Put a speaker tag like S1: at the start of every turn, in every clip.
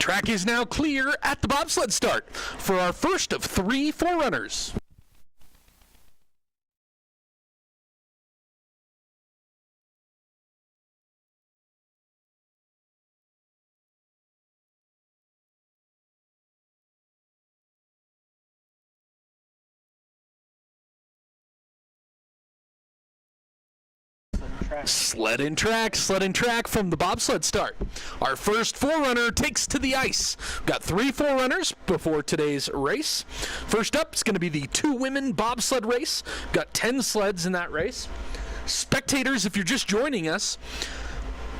S1: Track is now clear at the bobsled start for our first of 3 forerunners. Sled and track from the bobsled start. Our first forerunner takes to the ice. We've got 3 forerunners before today's race. First up is going to be the 2 women bobsled race. We've got 10 sleds in that race. Spectators, if you're just joining us,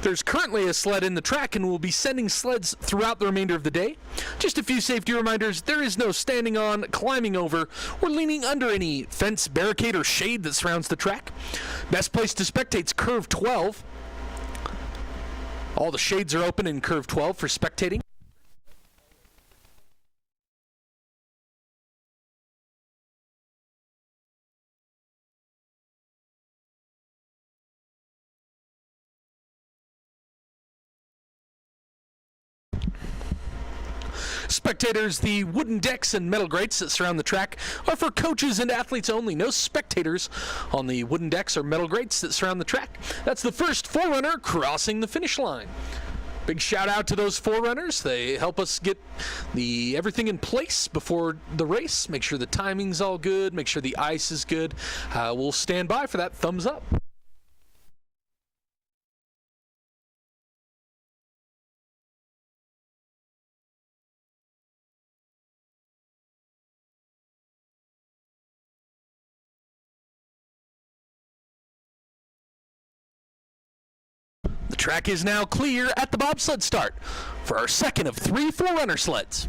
S1: there's currently a sled in the track, and we'll be sending sleds throughout the remainder of the day. Just a few safety reminders: there is no standing on, climbing over, or leaning under any fence, barricade, or shade that surrounds the track. Best place to spectate is curve 12. All the shades are open in curve 12 for spectating. Spectators, the wooden decks and metal grates that surround the track are for coaches and athletes only. No spectators on the wooden decks or metal grates that surround the track. That's the first forerunner crossing the finish line. Big shout out to those forerunners. They help us get everything in place before the race. Make sure the timing's all good. Make sure the ice is good. We'll stand by for that thumbs up. The track is now clear at the bobsled start for our second of 3 forerunner sleds.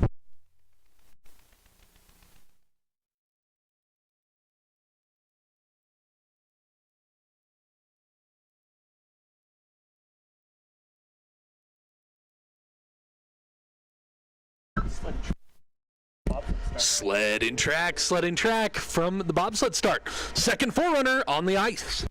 S1: Sled and track from the bobsled start. Second forerunner on the ice.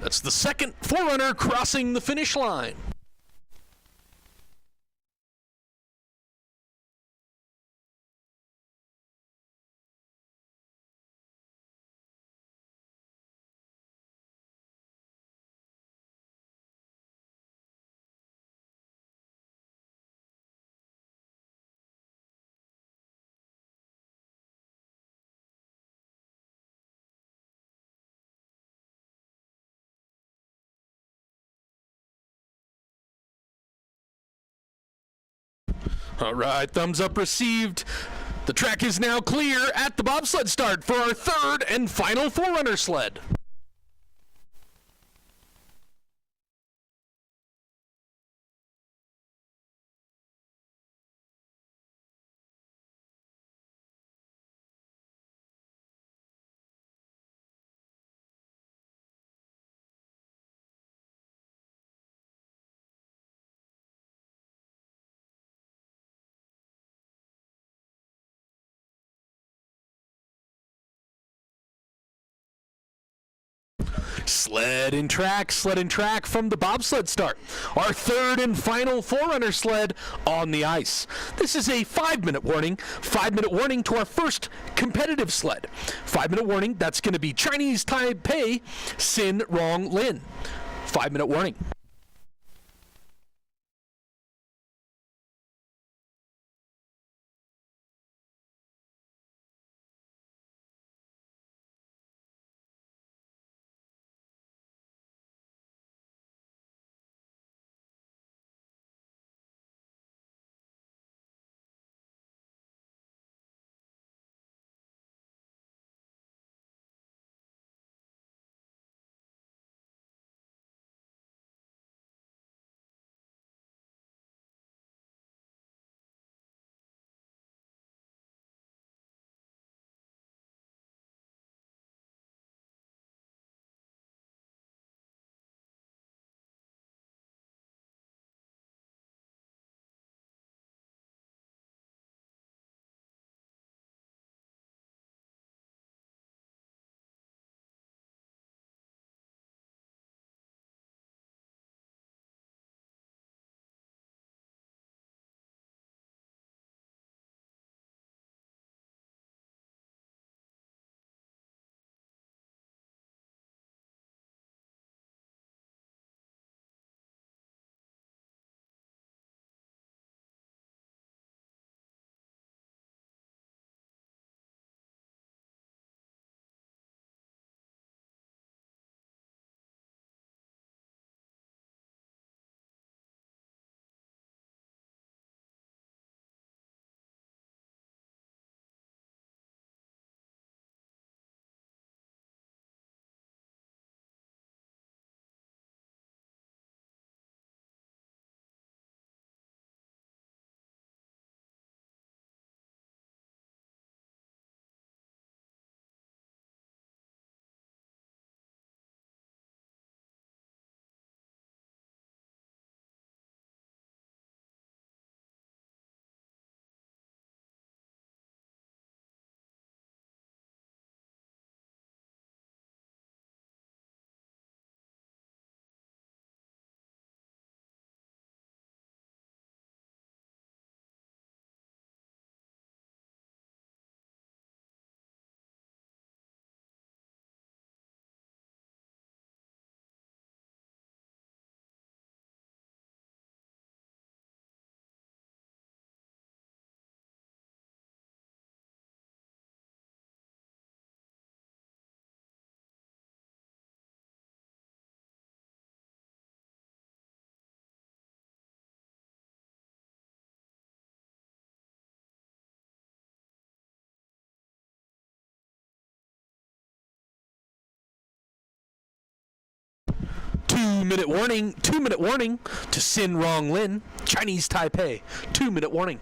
S1: That's the second forerunner crossing the finish line. All right, thumbs up received. The track is now clear at the bobsled start for our third and final forerunner sled. Sled and track from the bobsled start. Our third and final forerunner sled on the ice. This is a 5-minute warning. 5-minute warning to our first competitive sled. 5-minute warning, that's going to be Chinese Taipei Sin Rong Lin. 5-minute warning. 2-minute warning. 2-minute warning to Sin Rong Lin, Chinese Taipei. 2-minute warning.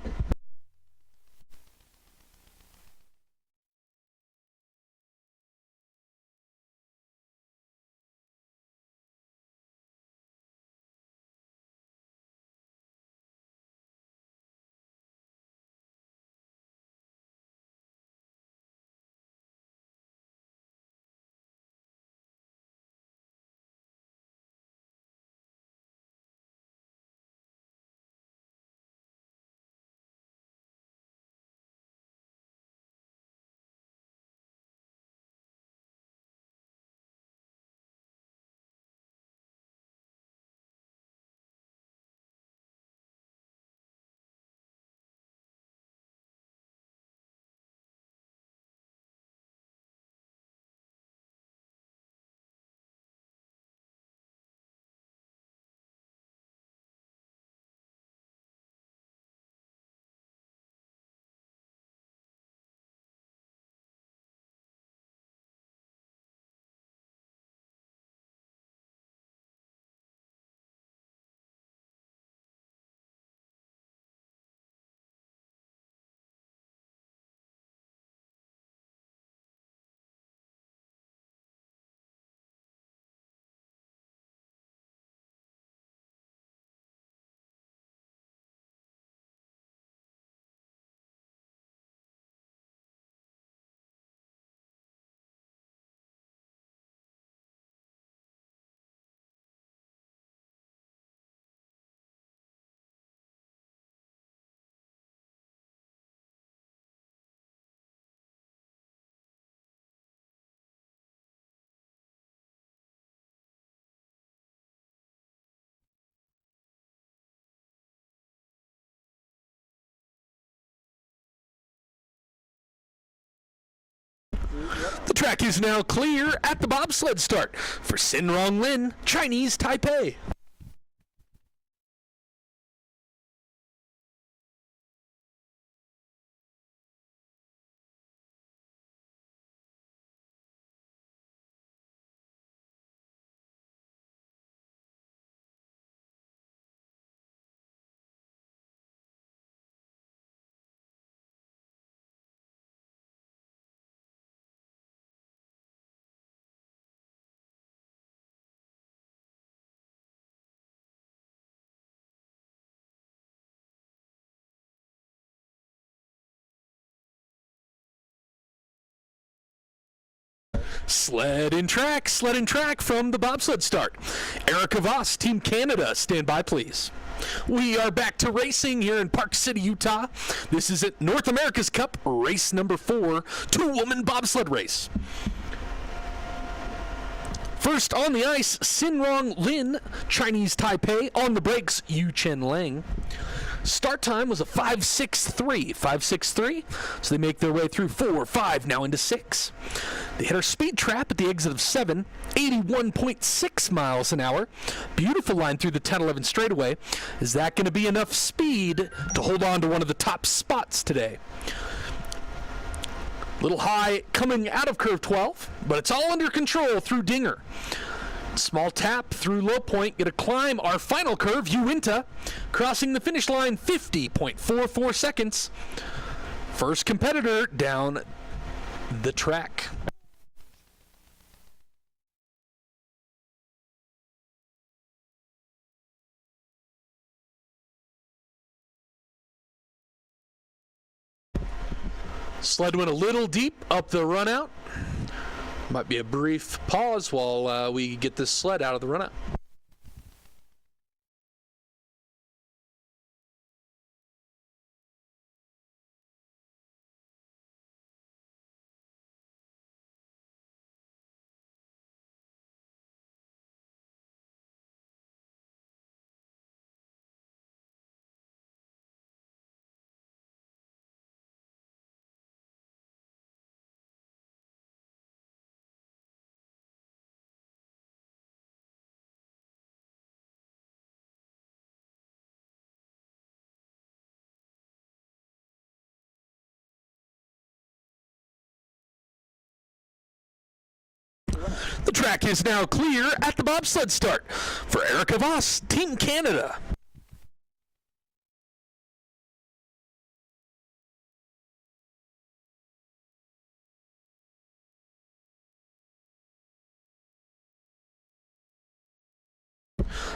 S1: The track is now clear at the bobsled start for Sin Rong Lin, Chinese Taipei. Sled and track from the bobsled start. Erica Voss, Team Canada, stand by please. We are back to racing here in Park City, Utah. This is at North America's Cup, race number 4, two-woman bobsled race. First on the ice, Sin Rong Lin, Chinese Taipei. On the brakes, Yu Chen Lang. Start time was a 5.63, so they make their way through 4, 5, now into 6. They hit our speed trap at the exit of 7, 81.6 miles an hour. Beautiful line through the 10-11 straightaway. Is that going to be enough speed to hold on to one of the top spots today? Little high coming out of curve 12, but it's all under control through Dinger. Small tap through low point, get a climb our final curve, Uinta, crossing the finish line 50.44 seconds. First competitor down the track. Sled went a little deep up the run out. Might be a brief pause while we get this sled out of the run out. The track is now clear at the bobsled start for Erica Voss, Team Canada.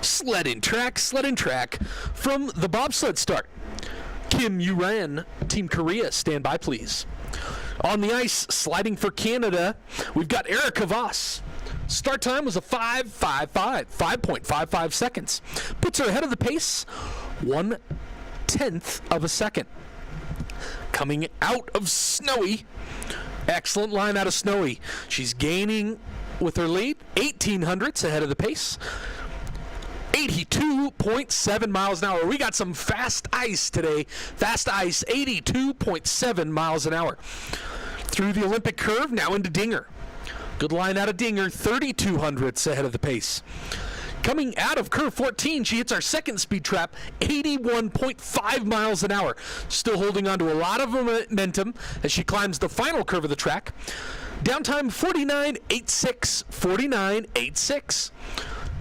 S1: Sled in track from the bobsled start. Kim Yuran, Team Korea, stand by please. On the ice, sliding for Canada, we've got Erica Voss. Start time was a 5.55 seconds. Puts her ahead of the pace, 1/10 of a second. Coming out of Snowy, excellent line out of Snowy. She's gaining with her lead, 1800ths ahead of the pace. 82.7 miles an hour. We got some fast ice today. Fast ice, 82.7 miles an hour. Through the Olympic curve, now into Dinger. Good line out of Dinger, 3200ths ahead of the pace. Coming out of curve 14, she hits our second speed trap, 81.5 miles an hour. Still holding on to a lot of momentum as she climbs the final curve of the track. Downtime 49.86.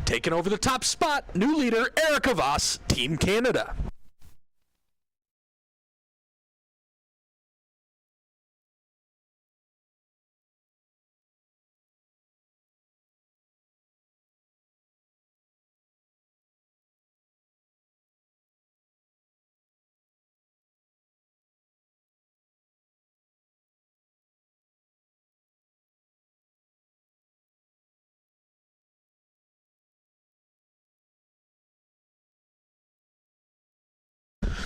S1: Taking over the top spot, new leader Erica Voss, Team Canada.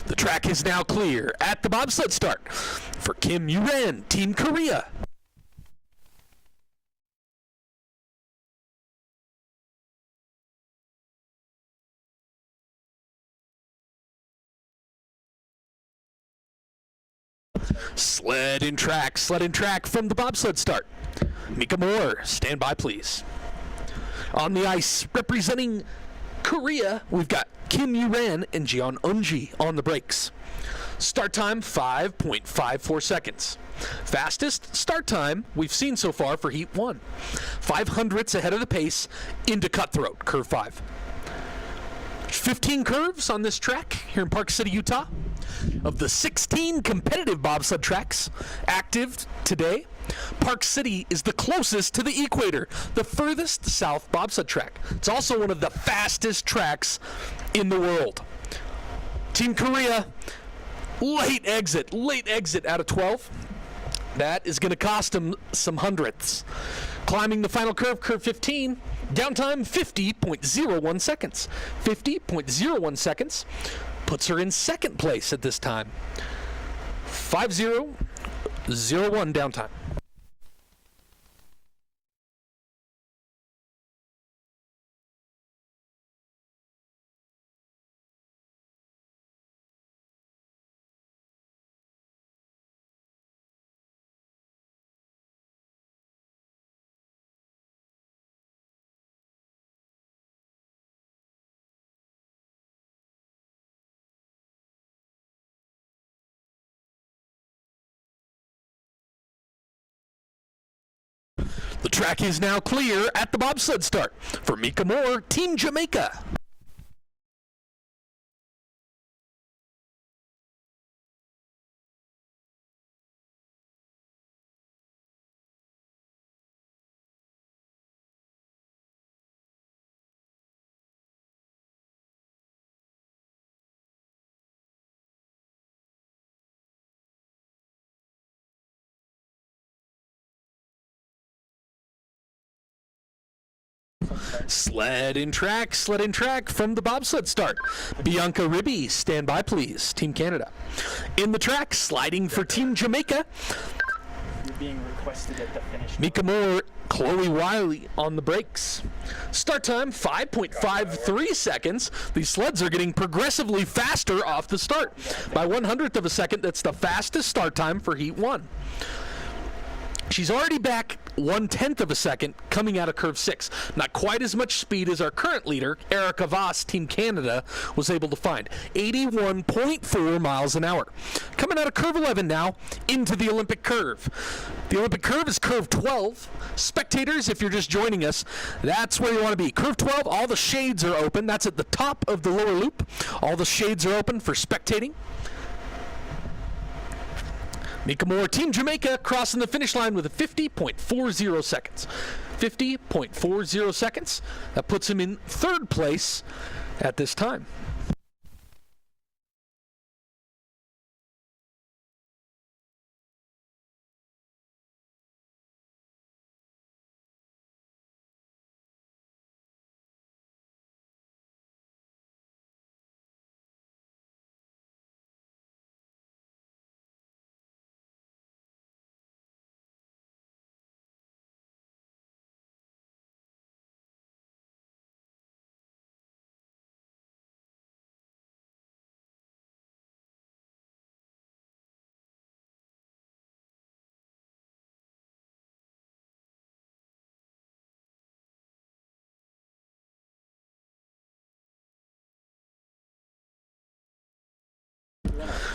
S1: The track is now clear at the bobsled start for Kim Yuran, Team Korea. Sled in track from the bobsled start. Mika Moore, stand by please. On the ice, representing Korea, we've got Kim Yuran and Jeon Eunji on the brakes. Start time, 5.54 seconds. Fastest start time we've seen so far for Heat 1. 500ths ahead of the pace into Cutthroat, curve 5. 15 curves on this track here in Park City, Utah. Of the 16 competitive bobsled tracks active today, Park City is the closest to the equator, the furthest south bobsled track. It's also one of the fastest tracks in the world. Team Korea, late exit out of 12. That is going to cost them some hundredths. Climbing the final curve, curve 15, downtime 50.01 seconds. 50.01 seconds puts her in second place at this time. 50.01 downtime. The track is now clear at the bobsled start for Mika Moore, Team Jamaica. Sled in track from the bobsled start. Bianca Ribby, stand by please, Team Canada. In the track, sliding for Team Jamaica.
S2: You're being requested at the finish.
S1: Mika Moore, Chloe Wiley on the brakes. Start time, 5.53 seconds. These sleds are getting progressively faster off the start. By 1/100th of a second, that's the fastest start time for Heat 1. She's already back 1/10 of a second coming out of curve 6. Not quite as much speed as our current leader, Erica Voss, Team Canada, was able to find. 81.4 miles an hour. Coming out of curve 11 now into the Olympic curve. The Olympic curve is curve 12. Spectators, if you're just joining us, that's where you want to be. Curve 12, all the shades are open. That's at the top of the lower loop. All the shades are open for spectating. Mika Moore, Team Jamaica, crossing the finish line with a 50.40 seconds. 50.40 seconds. That puts him in third place at this time.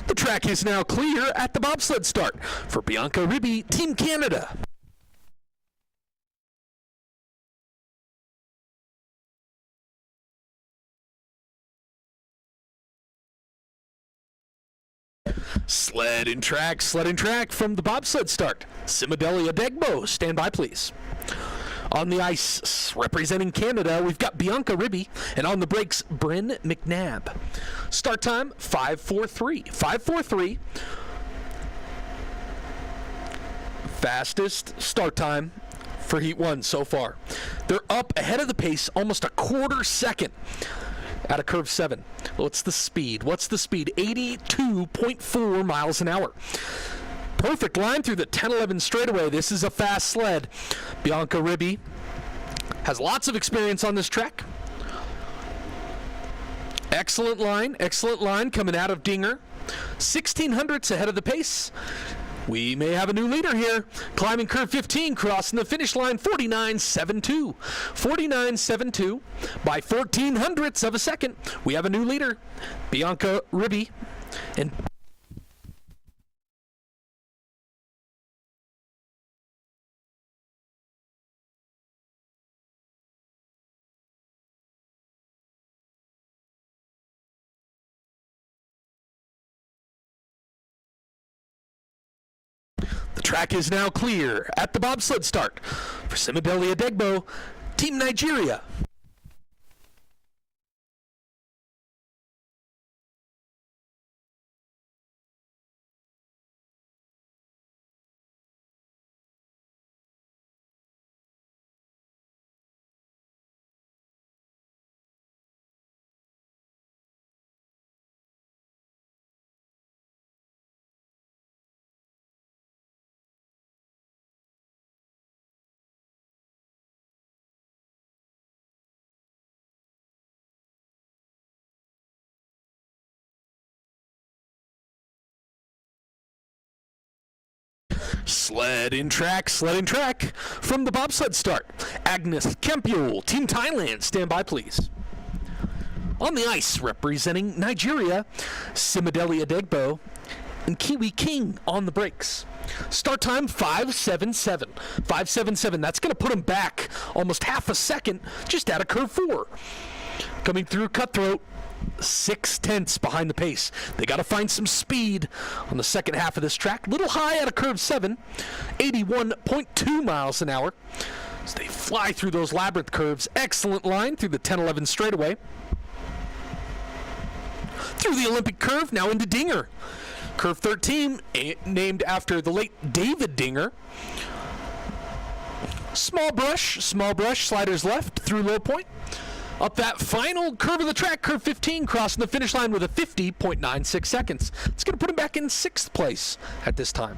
S1: The track is now clear at the bobsled start for Bianca Ribby, Team Canada. Sled and track from the bobsled start. Simadelia Degbo, stand by please. On the ice, representing Canada, we've got Bianca Ribby, and on the brakes, Bryn McNabb. Start time, 5:43. 5:43. Fastest start time for Heat 1 so far. They're up ahead of the pace almost a quarter second out of curve 7. What's the speed? 82.4 miles an hour. Perfect line through the 10-11 straightaway. This is a fast sled. Bianca Ribby has lots of experience on this track. Excellent line coming out of Dinger. 1600ths ahead of the pace. We may have a new leader here. Climbing curve 15, crossing the finish line, 49.72. 49.72 by 1400ths of a second. We have a new leader, Bianca Ribby. And the track is now clear at the bobsled start for Simadelia Degbo, Team Nigeria. Sled in track from the bobsled start. Agnes Kempiol, Team Thailand, stand by please. On the ice, representing Nigeria, Simadelia Degbo and Kiwi King on the brakes. Start time 5:77. 5:77. That's going to put them back almost half a second just out of curve 4. Coming through Cutthroat, 6/10 behind the pace. They got to find some speed on the second half of this track. Little high out of curve 7, 81.2 miles an hour. As they fly through those labyrinth curves. Excellent line through the 10-11 straightaway. Through the Olympic curve, now into Dinger. Curve 13, named after the late David Dinger. Small brush, sliders left through low point. Up that final curve of the track, curve 15, crossing the finish line with a 50.96 seconds. It's going to put him back in 6th place at this time.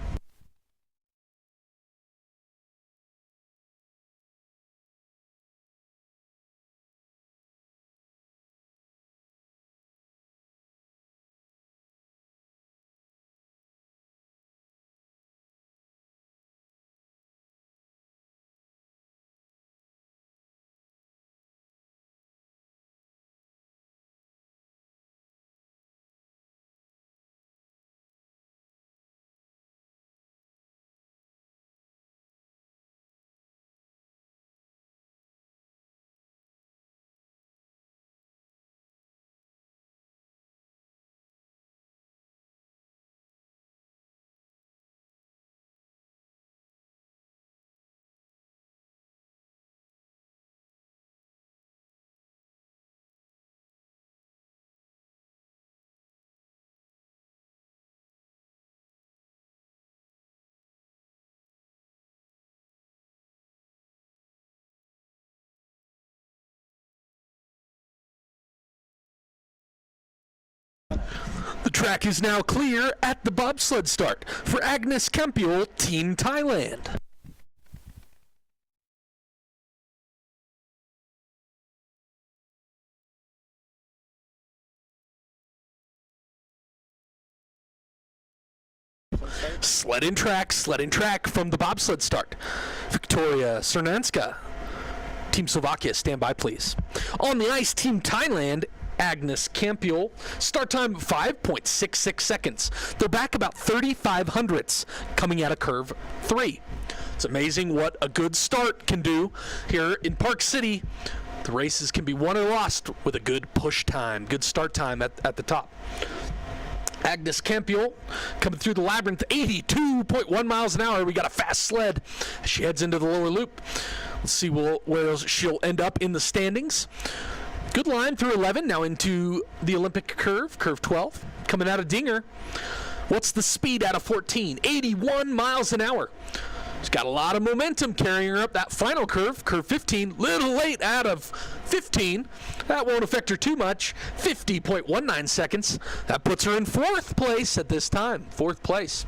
S1: track is now clear at the bobsled start for Agnes Campiol, Team Thailand. Sled and track from the bobsled start. Victoria Cernanska, Team Slovakia, stand by please. On the ice, Team Thailand, Agnes Campiol, start time 5.66 seconds. They're back about 35 hundredths coming out of curve 3. It's amazing what a good start can do here in Park City. The races can be won or lost with a good push time, good start time at the top. Agnes Campiol coming through the labyrinth, 82.1 miles an hour. We got a fast sled as she heads into the lower loop. Let's see where she'll end up in the standings. Good line through 11, now into the Olympic curve, curve 12. Coming out of Dinger. What's the speed out of 14? 81 miles an hour. She's got a lot of momentum carrying her up that final curve, curve 15. Little late out of 15. That won't affect her too much. 50.19 seconds. That puts her in 4th place at this time. 4th place.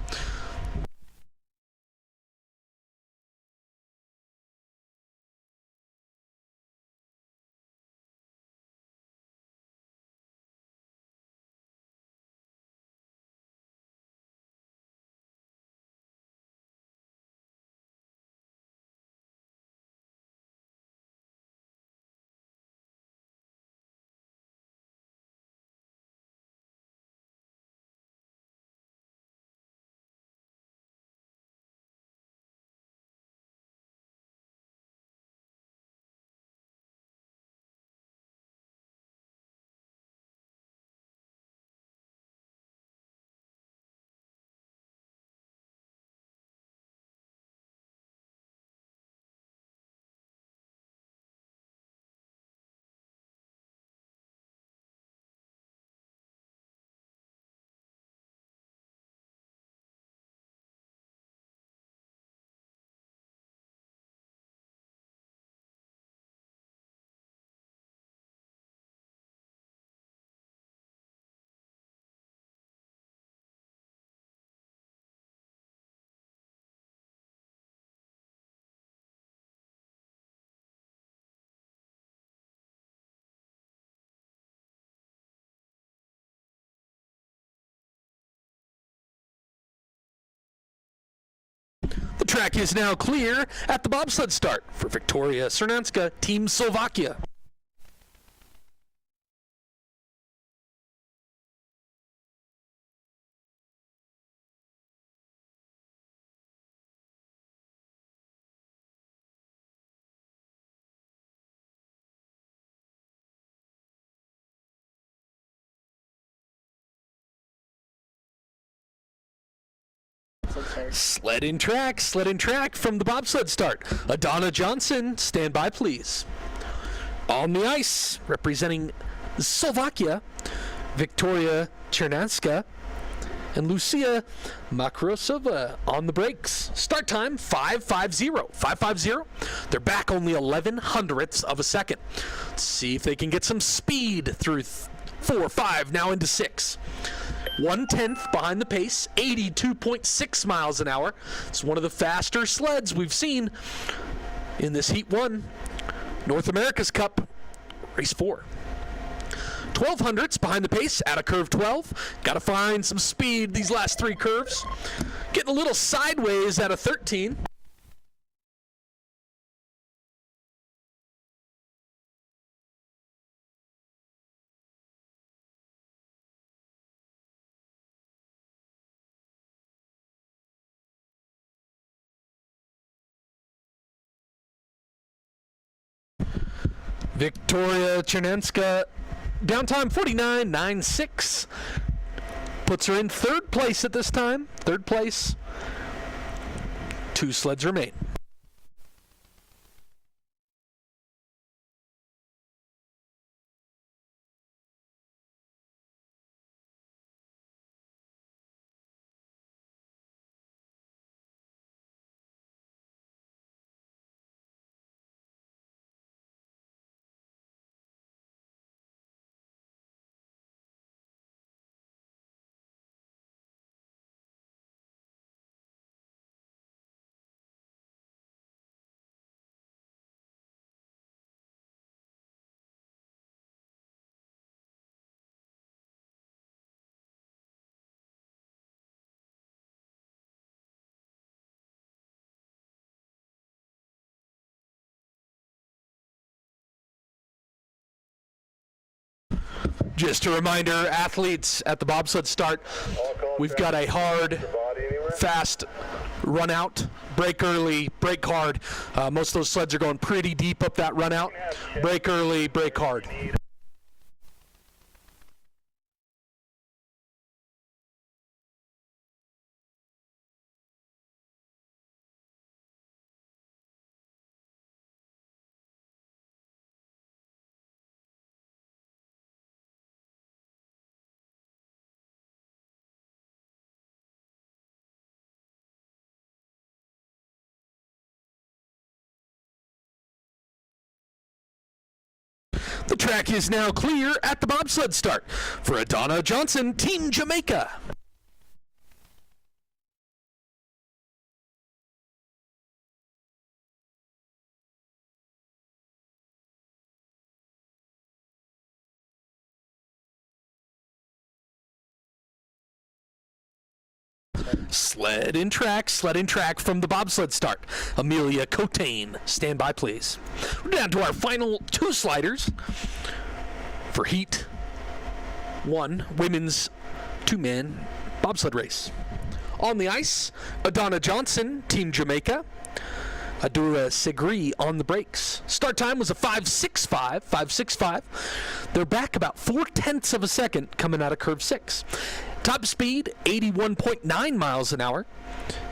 S1: The track is now clear at the bobsled start for Victoria Cernanska, Team Slovakia. Sled and track from the bobsled start. Adana Johnson, stand by please. On the ice, representing Slovakia, Victoria Cernanska and Lucia Makrosova on the brakes. Start time 5:50. They're back only 11 hundredths of a second. Let's see if they can get some speed through 4, 5, now into 6. 1/10 behind the pace, 82.6 miles an hour. It's one of the faster sleds we've seen in this Heat 1 North America's Cup, race 4. 12 hundredths behind the pace out of curve 12. Got to find some speed these last 3 curves. Getting a little sideways out of 13. Victoria Cernanska, downtime 49.96. Puts her in 3rd place at this time. 3rd place. 2 sleds remain. Just a reminder, athletes at the bobsled start, we've got a hard, fast run out, brake early, brake hard. Most of those sleds are going pretty deep up that run out. Brake early, brake hard. The track is now clear at the bobsled start for Adana Johnson, Team Jamaica. Sled in track from the bobsled start. Amelia Cotain, stand by please. We're down to our final 2 sliders for Heat 1, women's 2-man bobsled race. On the ice, Adana Johnson, Team Jamaica. Adura Segri on the brakes. Start time was a 5.65. They're back about 0.4 of a second coming out of curve 6. Top speed, 81.9 miles an hour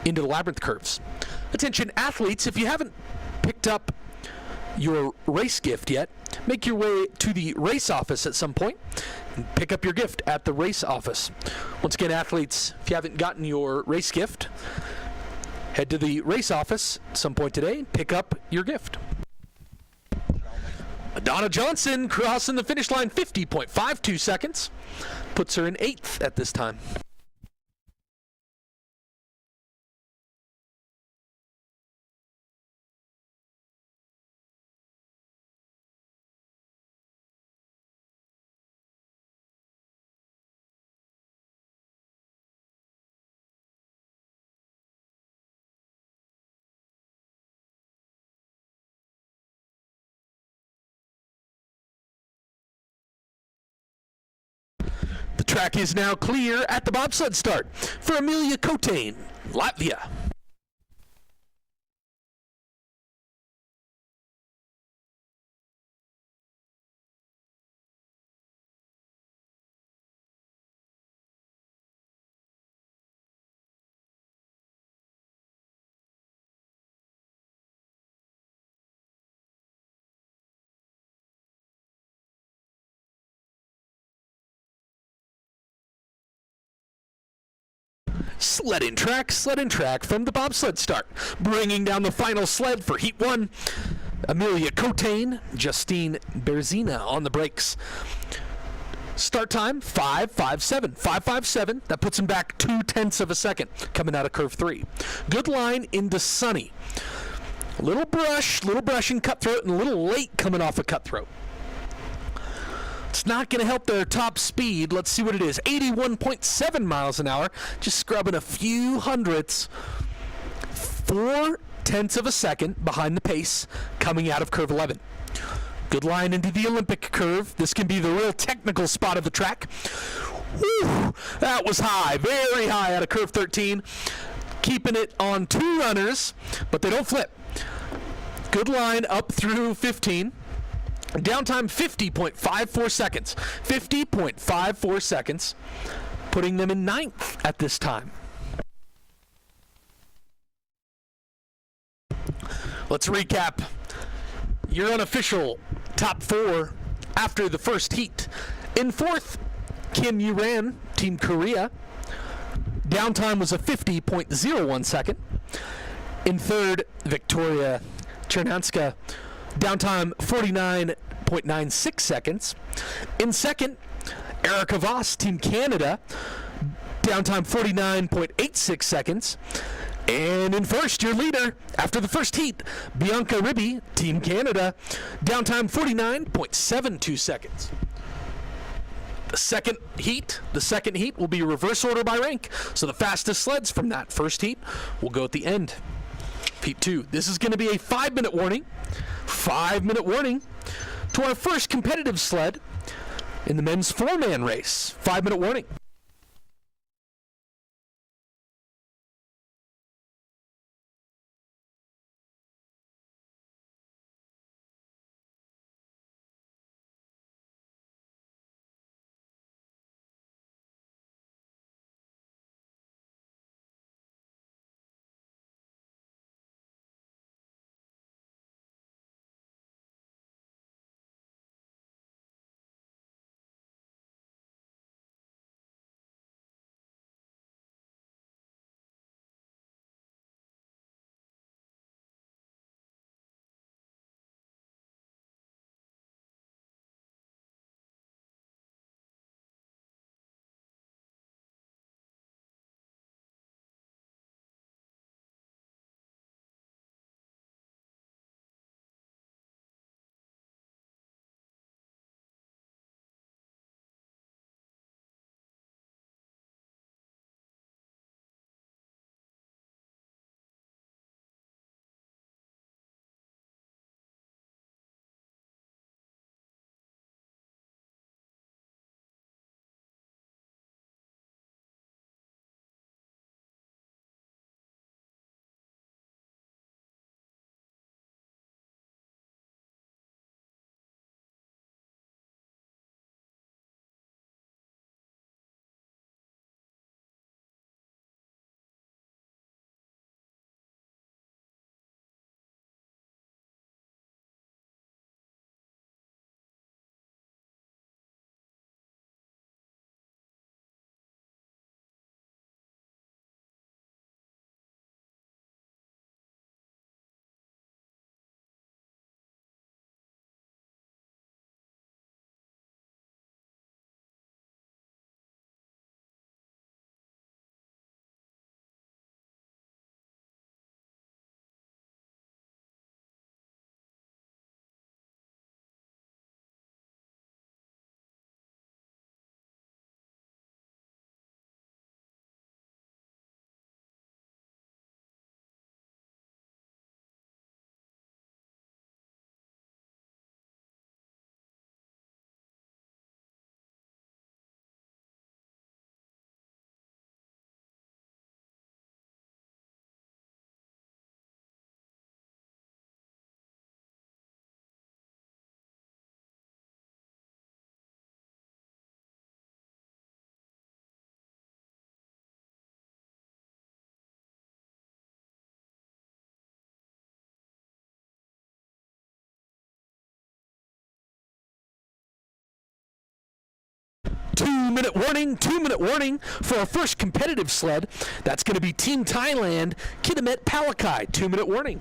S1: into the labyrinth curves. Attention athletes, if you haven't picked up your race gift yet, make your way to the race office at some point and pick up your gift at the race office. Once again, athletes, if you haven't gotten your race gift, head to the race office at some point today and pick up your gift. Adana Johnson crossing the finish line, 50.52 seconds. Puts her in 8th at this time. The track is now clear at the bobsled start for Amelia Cotain, Latvia. Sled in track from the bobsled start. Bringing down the final sled for Heat 1, Amelia Cotain, Justine Berzina on the brakes. Start time, 5.57. That puts him back 0.2 of a second coming out of curve 3. Good line into Sunny. A little brush in cutthroat, and a little late coming off of cutthroat. It's not going to help their top speed. Let's see what it is. 81.7 miles an hour. Just scrubbing a few hundredths. 0.4 of a second behind the pace coming out of curve 11. Good line into the Olympic curve. This can be the real technical spot of the track. Whew, that was high, very high out of curve 13. Keeping it on 2 runners, but they don't flip. Good line up through 15. Downtime 50.54 seconds. 50.54 seconds, putting them in 9th at this time. Let's recap your unofficial top 4 after the first heat. In 4th, Kim Yuran, Team Korea. Downtime was a 50.01 second. In 3rd, Victoria Chernanska. Downtime 49.96 seconds. In 2nd, Erica Voss, Team Canada. Downtime 49.86 seconds. And in 1st, your leader after the first heat, Bianca Ribby, Team Canada. Downtime 49.72 seconds. The second heat will be reverse order by rank. So the fastest sleds from that first heat will go at the end. Heat 2. This is going to be a 5-minute warning. 5-minute warning to our first competitive sled In the men's 4-man race, 5-minute warning. Two-minute warning for our first competitive sled. That's going to be Team Thailand, Kitamet Palakai. 2-minute warning.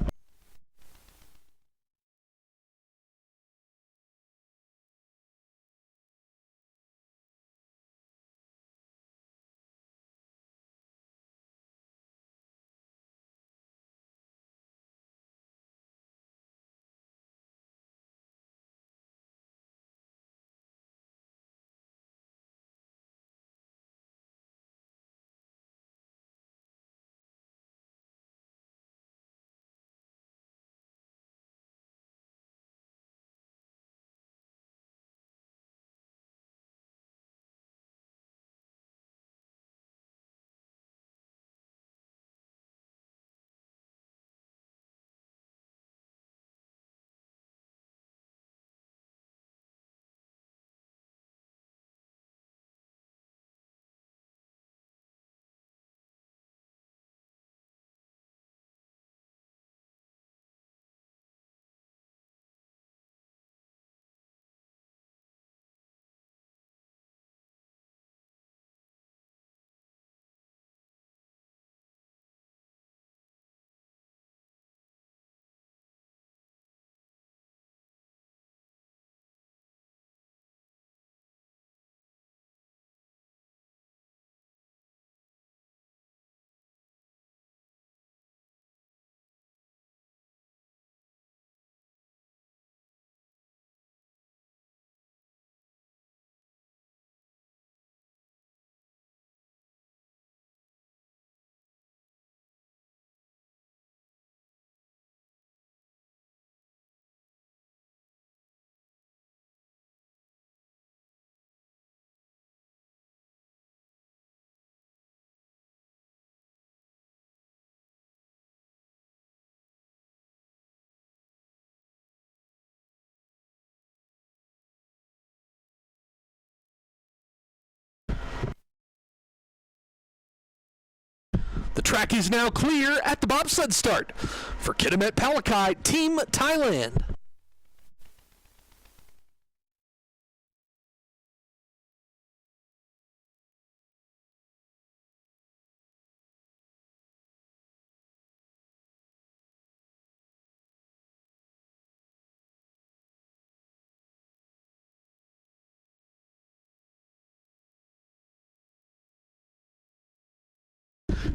S1: The track is now clear at the bobsled start for Kitimat Palakai, Team Thailand.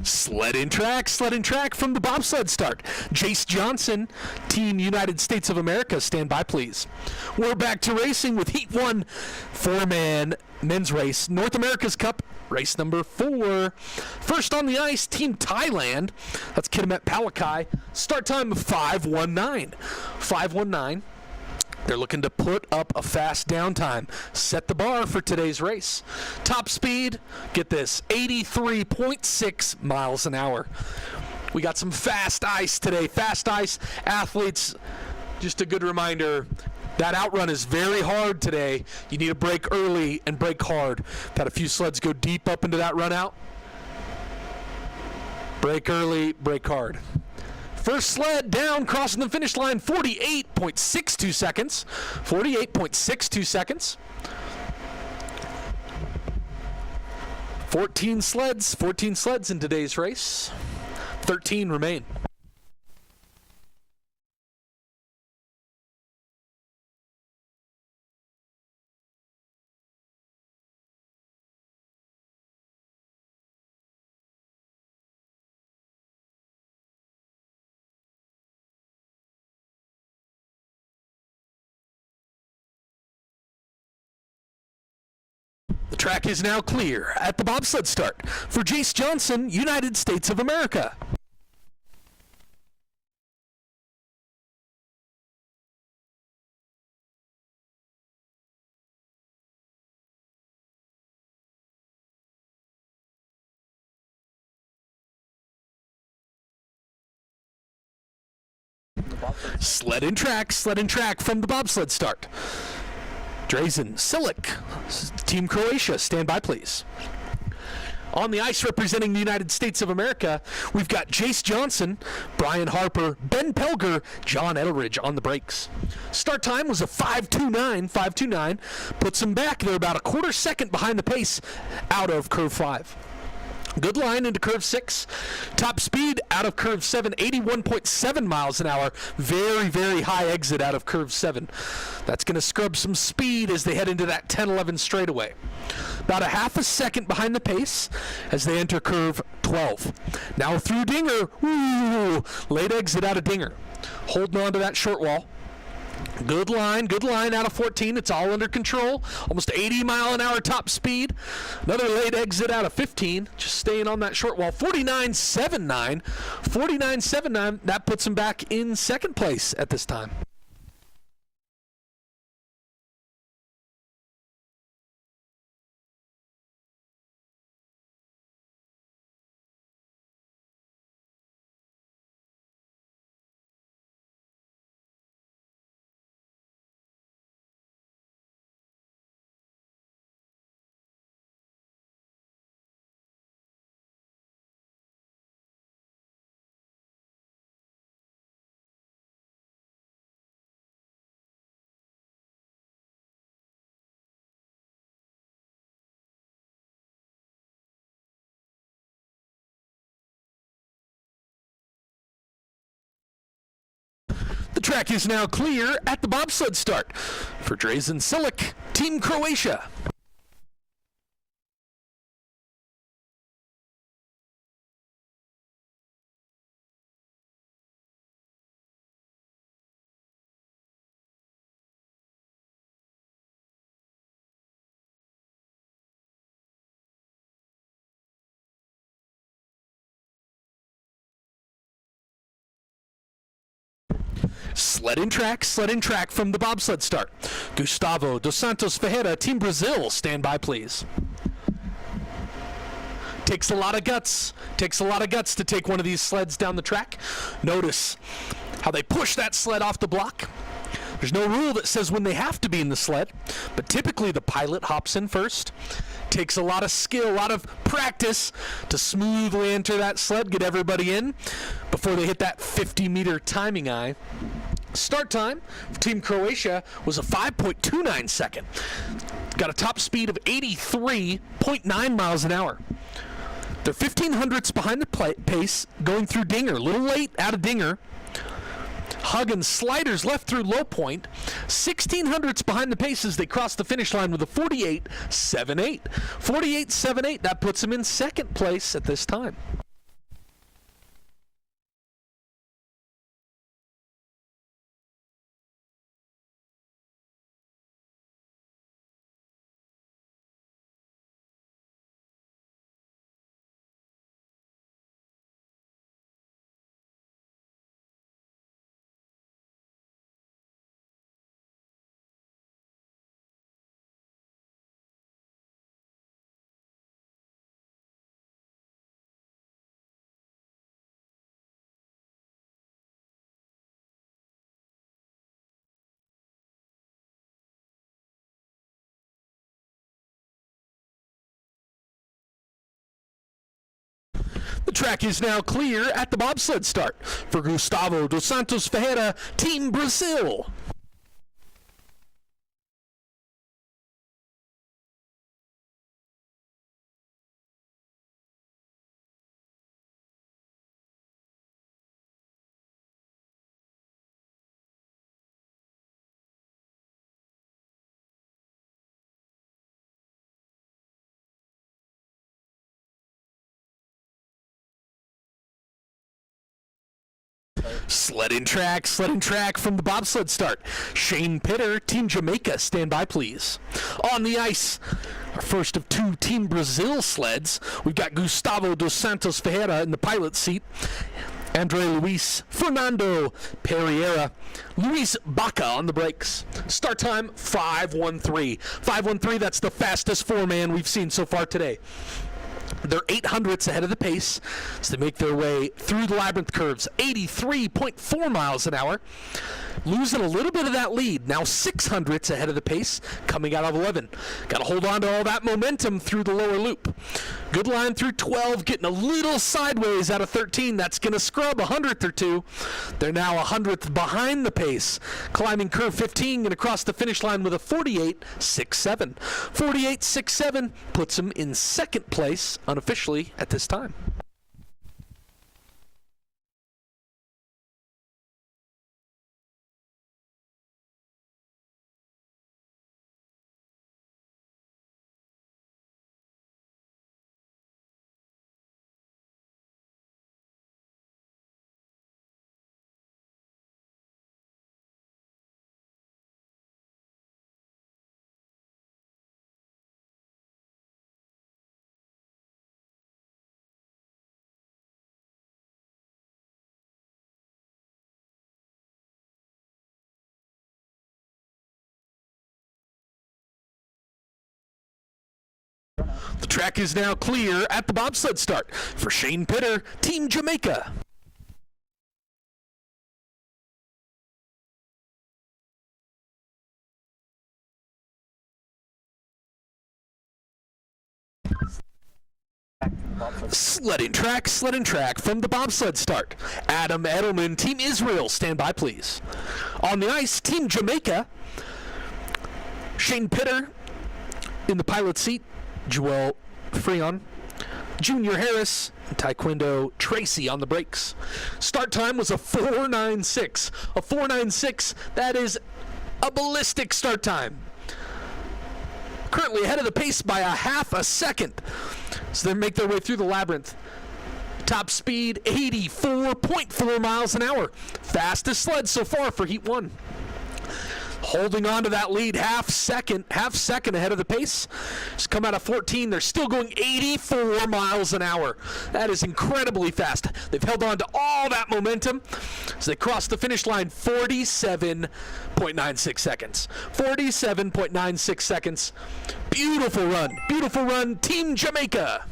S1: Sled in track from the bobsled start. Jace Johnson, Team United States of America, stand by please. We're back to racing with Heat 1, four-man men's race, North America's Cup, race number 4. First on the ice, Team Thailand, that's Kitimat Palakai, start time of 5:19. 5:19. They're looking to put up a fast downtime, set the bar for today's race. Top speed, get this, 83.6 miles an hour. We got some fast ice today. Fast ice athletes, just a good reminder, that outrun is very hard today. You need to brake early and brake hard. Had a few sleds go deep up into that run out. Brake early, brake hard. First sled down, crossing the finish line, 48.62 seconds. 48.62 seconds. 14 sleds in today's race. 13 remain. The track is now clear at the bobsled start for Jace Johnson, United States of America. Sled in track from the bobsled start. Drazen Silic, Team Croatia, stand by please. On the ice representing the United States of America, we've got Jace Johnson, Brian Harper, Ben Pelger, John Edelridge on the brakes. Start time was a 5:29, puts them back. They're about a quarter second behind the pace out of curve 5. Good line into curve 6. Top speed out of curve 7, 81.7 miles an hour. Very, very high exit out of curve 7. That's going to scrub some speed as they head into that 10-11 straightaway. About a half a second behind the pace as they enter curve 12. Now through Dinger. Ooh, late exit out of Dinger. Holding on to that short wall. Good line out of 14. It's all under control. Almost 80 mile an hour top speed. Another late exit out of 15. Just staying on that short wall. 49.79. 49.79. That puts him back in second place at this time. The track is now clear at the bobsled start for Drazen Silic, Team Croatia. Sled in track from the bobsled start. Gustavo dos Santos Ferreira, Team Brazil, stand by please. Takes a lot of guts to take one of these sleds down the track. Notice how they push that sled off the block. There's no rule that says when they have to be in the sled, but typically the pilot hops in first. Takes a lot of skill, a lot of practice to smoothly enter that sled, get everybody in before they hit that 50-meter timing eye. Start time for Team Croatia was a 5.29 second. Got a top speed of 83.9 miles an hour. They're 1500ths behind the pace, going through Dinger. A little late out of Dinger. Huggins sliders left through low point. 1600ths behind the pace as they cross the finish line with a 48.78. 48.78, that puts them in second place at this time. The track is now clear at the bobsled start for Gustavo dos Santos Ferreira, Team Brazil. Sledding track from the bobsled start. Shane Pitter, Team Jamaica, stand by please. On the ice, our first of two Team Brazil sleds. We've got Gustavo dos Santos Ferreira in the pilot seat. Andre Luis Fernando Pereira, Luis Baca on the brakes. Start time 5:13. 5:13, that's the fastest four-man we've seen so far today. They're 800ths ahead of the pace as they make their way through the labyrinth curves. 83.4 miles an hour. Losing a little bit of that lead. Now 600ths ahead of the pace, coming out of 11. Got to hold on to all that momentum through the lower loop. Good line through 12, getting a little sideways out of 13. That's going to scrub a 100th or two. They're now 100th behind the pace. Climbing curve 15, going to cross the finish line with a 48.67. 48.67 puts them in second place unofficially at this time. The track is now clear at the bobsled start for Shane Pitter, Team Jamaica. Sledding track from the bobsled start. Adam Edelman, Team Israel, stand by please. On the ice, Team Jamaica. Shane Pitter in the pilot seat. Joel Freon, Junior Harris, and Taekwondo Tracy on the brakes. Start time was a 4.96. A 4.96, that is a ballistic start time. Currently ahead of the pace by a half a second. So they make their way through the labyrinth. Top speed 84.4 miles an hour. Fastest sled so far for Heat 1. Holding on to that lead half second ahead of the pace. Just come out of 14. They're still going 84 miles an hour. That is incredibly fast. They've held on to all that momentum as they cross the finish line. 47.96 seconds. 47.96 seconds. Beautiful run, Team Jamaica.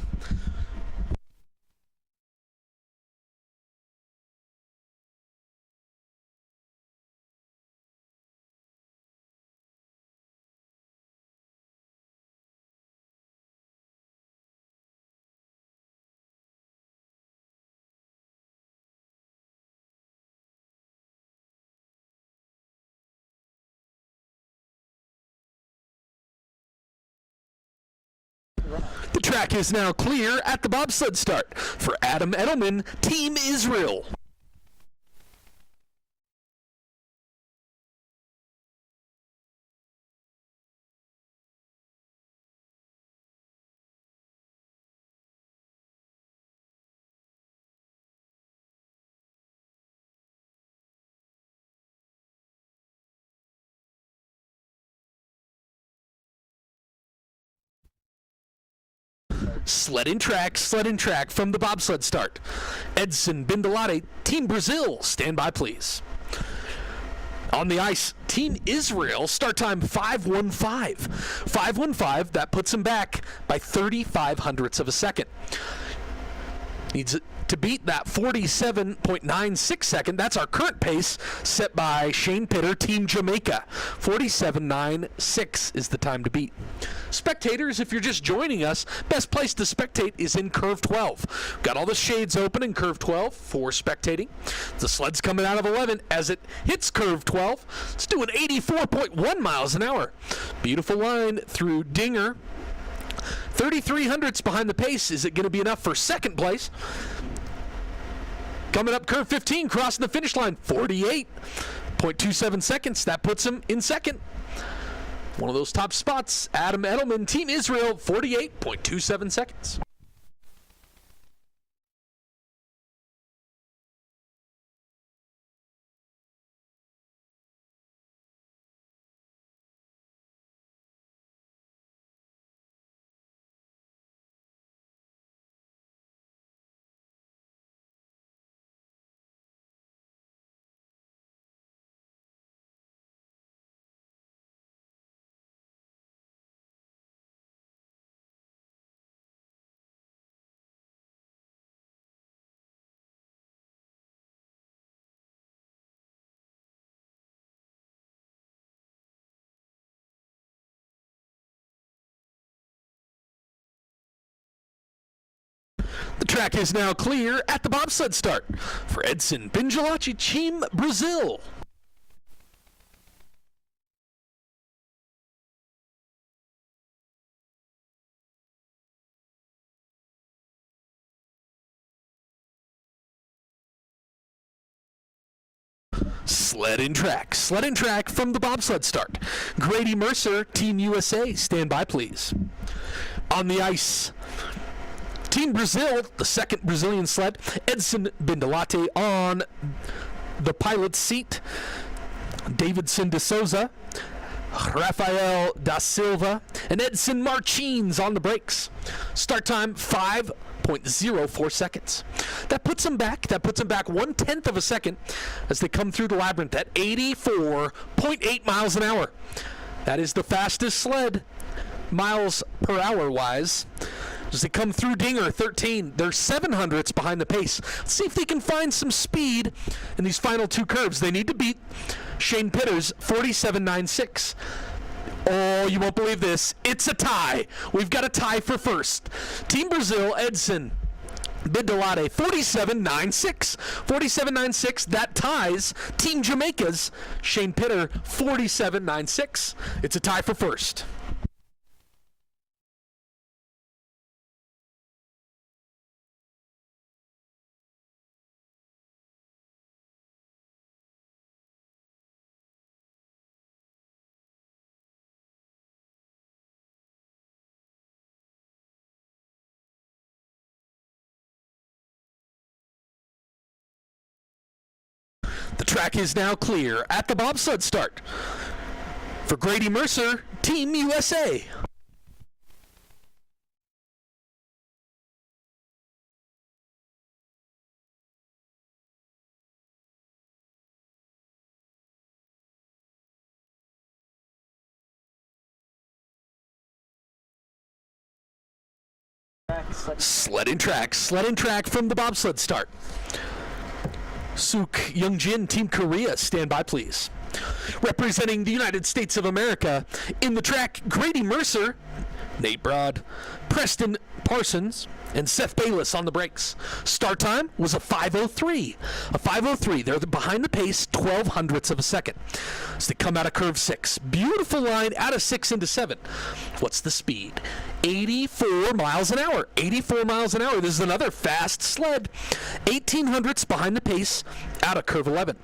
S1: The track is now clear at the bobsled start for Adam Edelman, Team Israel. Sled and track from the bobsled start. Edson Bindalate, Team Brazil, stand by please. On the ice, Team Israel, start time 5:15. 5:15, that puts him back by 35 hundredths of a second. Needs to beat that 47.96 second. That's our current pace set by Shane Pitter, Team Jamaica. 47.96 is the time to beat. Spectators, if you're just joining us, best place to spectate is in Curve 12. Got all the shades open in Curve 12 for spectating. The sled's coming out of 11 as it hits Curve 12. It's doing 84.1 miles an hour. Beautiful line through Dinger. 33 hundredths behind the pace. Is it going to be enough for second place? Coming up Curve 15, crossing the finish line, 48.27 seconds. That puts him in second. One of those top spots, Adam Edelman, Team Israel, 48.27 seconds. The track is now clear at the bobsled start for Edson Bindalate, Team Brazil. Sled and track from the bobsled start. Grady Mercer, Team USA, stand by please. On the ice, Team Brazil, the second Brazilian sled, Edson Bindalate on the pilot's seat, Davidson de Souza, Rafael da Silva, and Edson Martins on the brakes. Start time 5.04 seconds. That puts them back 1/10 of a second as they come through the labyrinth at 84.8 miles an hour. That is the fastest sled miles per hour wise. As they come through Dinger 13, they're 7 hundredths behind the pace. Let's see if they can find some speed in these final two curves. They need to beat Shane Pitter's 47.96. Oh, you won't believe this. It's a tie. We've got a tie for first. Team Brazil, Edson Bindalate, 47.96. 47.96, that ties Team Jamaica's Shane Pitter, 47.96. It's a tie for first. The track is now clear at the bobsled start for Grady Mercer, Team USA. Sled and track from the bobsled start. Suk Youngjin, Team Korea, stand by please. Representing the United States of America in the track, Grady Mercer, Nate Broad, Preston Parsons, and Seth Bayless on the brakes. Start time was a 5:03. A 5:03. They're behind the pace, 12 hundredths of a second. As they come out of curve 6. Beautiful line out of 6 into 7. What's the speed? 84 miles an hour. 84 miles an hour. This is another fast sled. 1800ths behind the pace out of curve 11.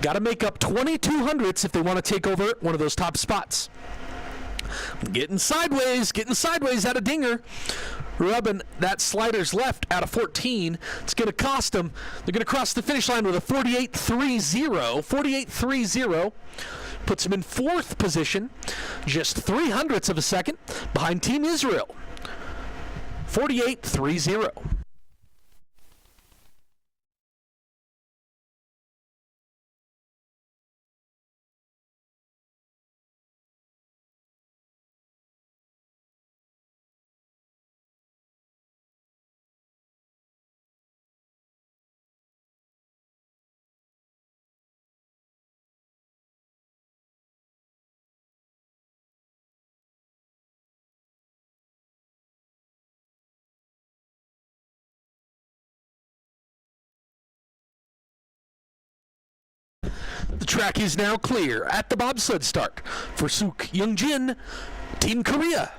S1: Got to make up 2200ths if they want to take over one of those top spots. Getting sideways out of Dinger. Rubbing that slider's left out of 14. It's going to cost them. They're going to cross the finish line with a 48.30. 48.30 puts them in fourth position, just 0.03 of a second behind Team Israel. 48.30. The track is now clear at the bobsled start for Suk Young-jin, Team Korea.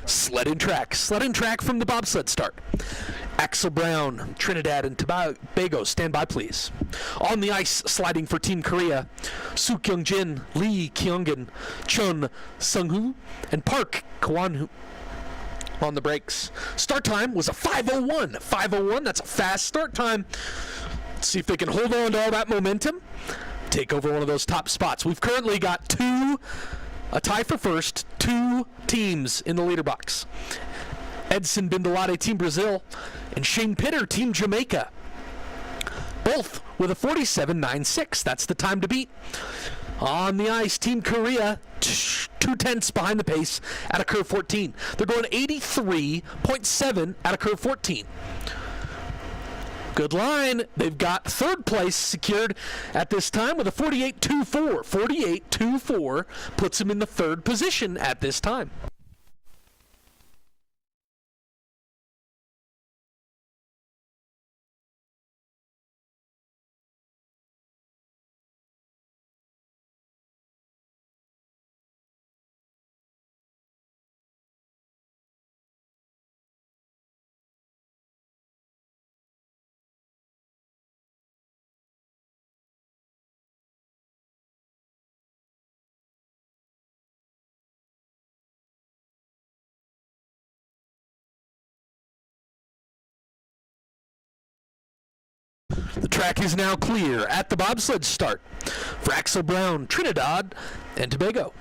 S1: Sledding track from the bobsled start. Axel Brown, Trinidad and Tobago, stand by please. On the ice, sliding for Team Korea, Suk Young-jin, Lee Kyungin, Chun Sung-hoo, and Park Kwan-hoo. On the brakes. Start time was a 5:01. 5:01, that's a fast start time. Let's see if they can hold on to all that momentum, take over one of those top spots. We've currently got a tie for first, two teams in the leader box. Edson Bindalade, Team Brazil, and Shane Pitter, Team Jamaica. Both with a 47.96. That's the time to beat. On the ice, Team Korea, 0.2 behind the pace at a curve 14. They're going 83.7 at a curve 14. Good line. They've got third place secured at this time with a 48.24. 48.24 puts them in the third position at this time. The track is now clear at the bobsled start for Axel Brown, Trinidad and Tobago.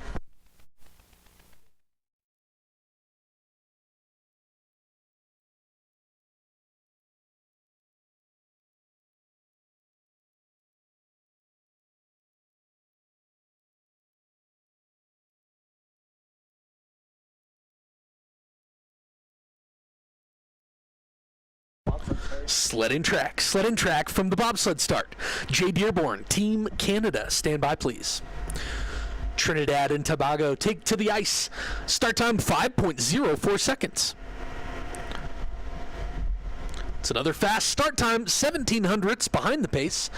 S1: Sledding track from the bobsled start. Jay Dearborn, Team Canada, stand by please. Trinidad and Tobago take to the ice. Start time 5.04 seconds. It's another fast start time, 1700ths behind the pace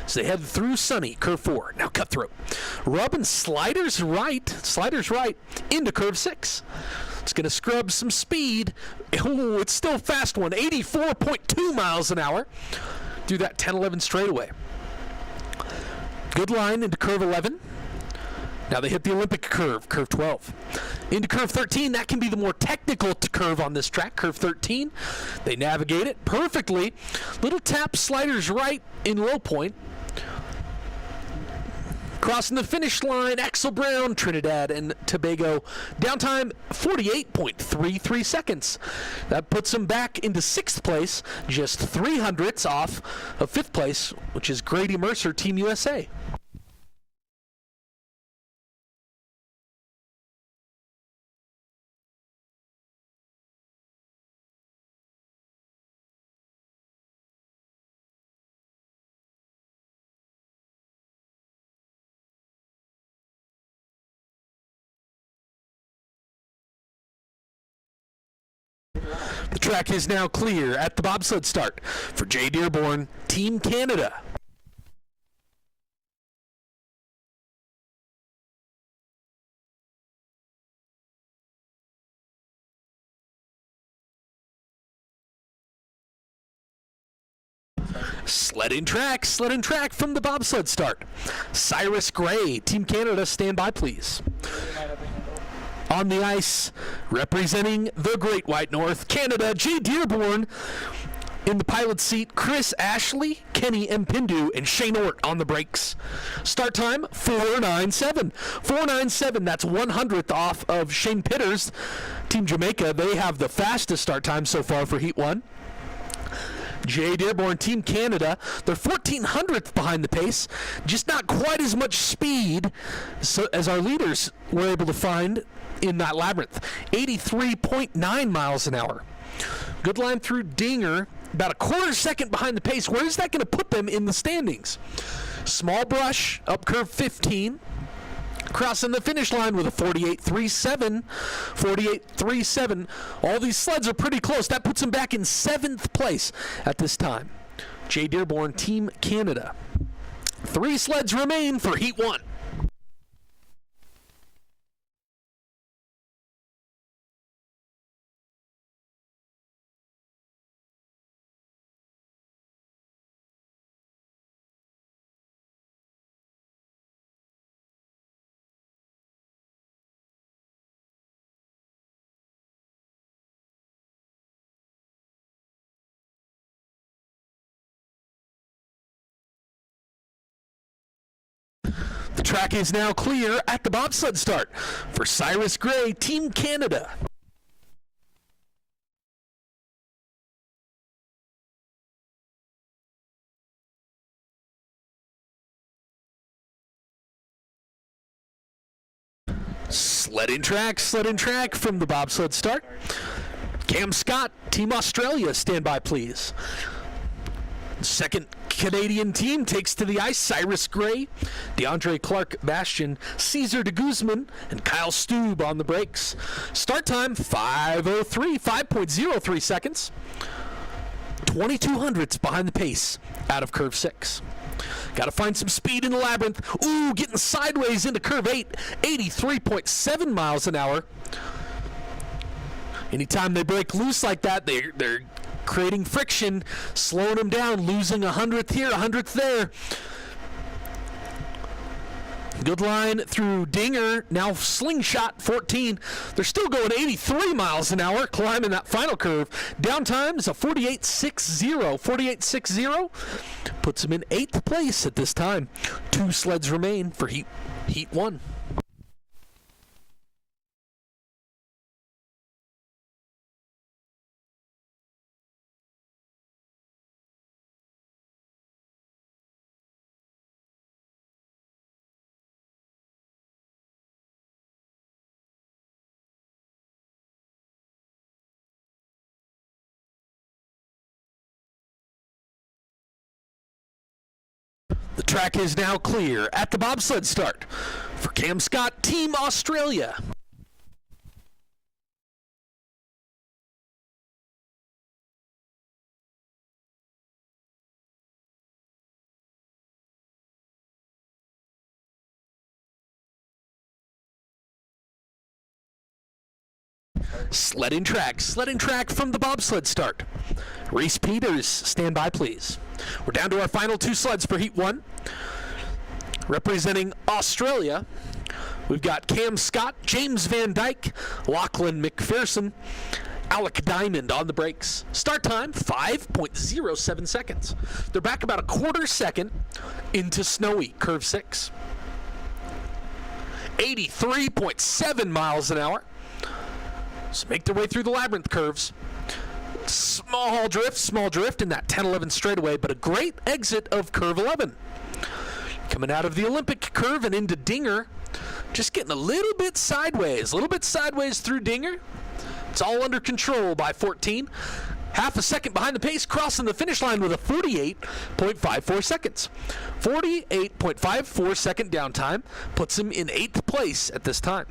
S1: as they head through sunny curve 4. Now cutthroat. Rubbing sliders right into curve 6. It's going to scrub some speed. Oh, it's still a fast one. 84.2 miles an hour. Do that 10-11 straightaway. Good line into curve 11. Now they hit the Olympic curve, curve 12. Into curve 13, that can be the more technical curve on this track, curve 13. They navigate it perfectly. Little tap sliders right in low point. Crossing the finish line, Axel Brown, Trinidad and Tobago. Downtime, 48.33 seconds. That puts them back into 6th place, just 0.03 off of 5th place, which is Grady Mercer, Team USA. The track is now clear at the bobsled start for Jay Dearborn, Team Canada. Sled and track from the bobsled start. Cyrus Gray, Team Canada, stand by please. On the ice, representing the Great White North, Canada, Jay Dearborn. In the pilot seat, Chris Ashley, Kenny Mpindu, and Shane Ort on the brakes. Start time, 4:97. 4:97, that's 100th off of Shane Pitters. Team Jamaica, they have the fastest start time so far for Heat 1. Jay Dearborn, Team Canada, they're 1,400th behind the pace. Just not quite as much speed as our leaders were able to find in that labyrinth. 83.9 miles an hour. Good line through Dinger, about a quarter second behind the pace. Where is that going to put them in the standings? Small brush, up curve 15. Crossing the finish line with a 48.37. 48.37. All these sleds are pretty close. That puts them back in 7th place at this time. Jay Dearborn, Team Canada. 3 sleds remain for Heat 1. The track is now clear at the bobsled start for Cyrus Gray, Team Canada. Sled and track from the bobsled start. Cam Scott, Team Australia, stand by please. Second Canadian team takes to the ice. Cyrus Gray, DeAndre Clark Bastian, Cesar de Guzman, and Kyle Stube on the brakes. Start time 5:03 seconds. 2,200ths behind the pace out of curve 6. Got to find some speed in the labyrinth. Ooh, getting sideways into curve 8. 83.7 miles an hour. Anytime they break loose like that, they're creating friction, slowing them down, losing 100th here, 100th there. Good line through Dinger, now slingshot 14. They're still going 83 miles an hour, climbing that final curve. Downtime is a 48.60. 48.60 puts them in 8th place at this time. 2 sleds remain for Heat 1. The track is now clear at the bobsled start for Cam Scott, Team Australia. Sled and track from the bobsled start. Reese Peters, stand by please. We're down to our final 2 sleds for Heat 1. Representing Australia, we've got Cam Scott, James Van Dyke, Lachlan McPherson, Alec Diamond on the brakes. Start time, 5.07 seconds. They're back about a quarter second into snowy curve 6. 83.7 miles an hour. So make their way through the labyrinth curves. Small drift in that 10-11 straightaway, but a great exit of curve 11. Coming out of the Olympic curve and into Dinger, just getting a little bit sideways through Dinger. It's all under control by 14. Half a second behind the pace, crossing the finish line with a 48.54 seconds. 48.54 second downtime puts him in 8th place at this time.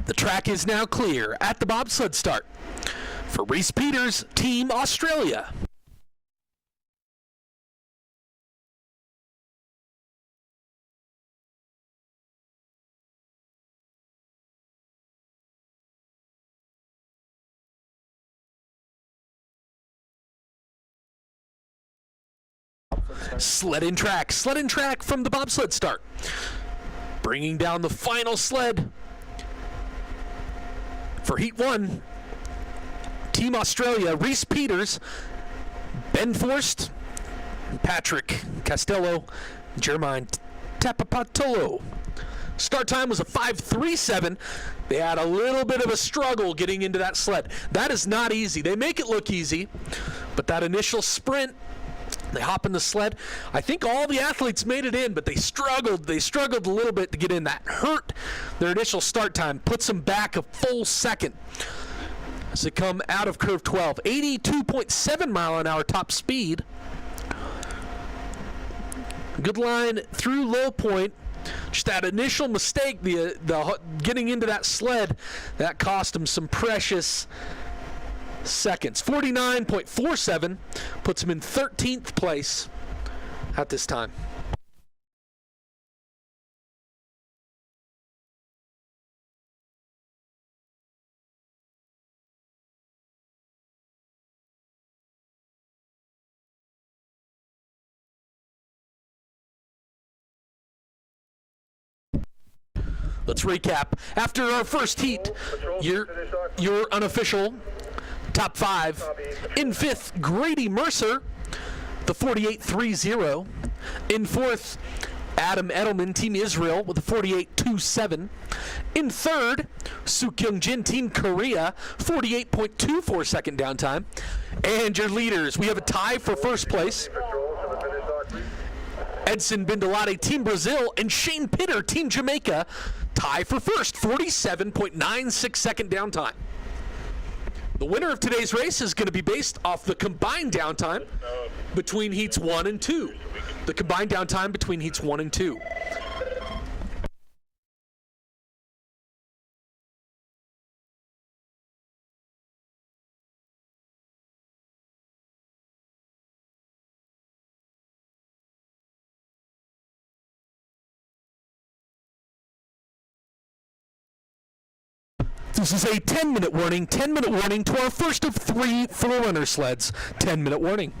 S1: The track is now clear at the bobsled start. For Reese Peters, Team Australia. Sled in track from the bobsled start. Bringing down the final sled for Heat 1. Team Australia, Reese Peters, Ben Forst, Patrick Castello, Jermaine Tapapatolo. Start time was a 5:37. They had a little bit of a struggle getting into that sled. That is not easy. They make it look easy, but that initial sprint, they hop in the sled. I think all the athletes made it in, but they struggled. They struggled a little bit to get in. That hurt their initial start time, puts them back a full second as they come out of curve 12. 82.7 mile an hour top speed. Good line through low point. Just that initial mistake, the getting into that sled, that cost them some precious seconds. 49.47 puts him in 13th place at this time. Let's recap. After our first heat, your unofficial top 5. In 5th, Grady Mercer, the 48.30. In 4th, Adam Edelman, Team Israel, with a 48.27. In 3rd, Suk-Young Jin, Team Korea, 48.24 second downtime. And your leaders, we have a tie for first place. Edson Bindalati, Team Brazil, and Shane Pitter, Team Jamaica, tie for first, 47.96 second downtime. The winner of today's race is going to be based off the combined downtime between heats 1 and 2. The combined downtime between heats 1 and 2. This is a 10-minute warning. 10-minute warning to our first of 3 4-runner sleds. 10-minute warning.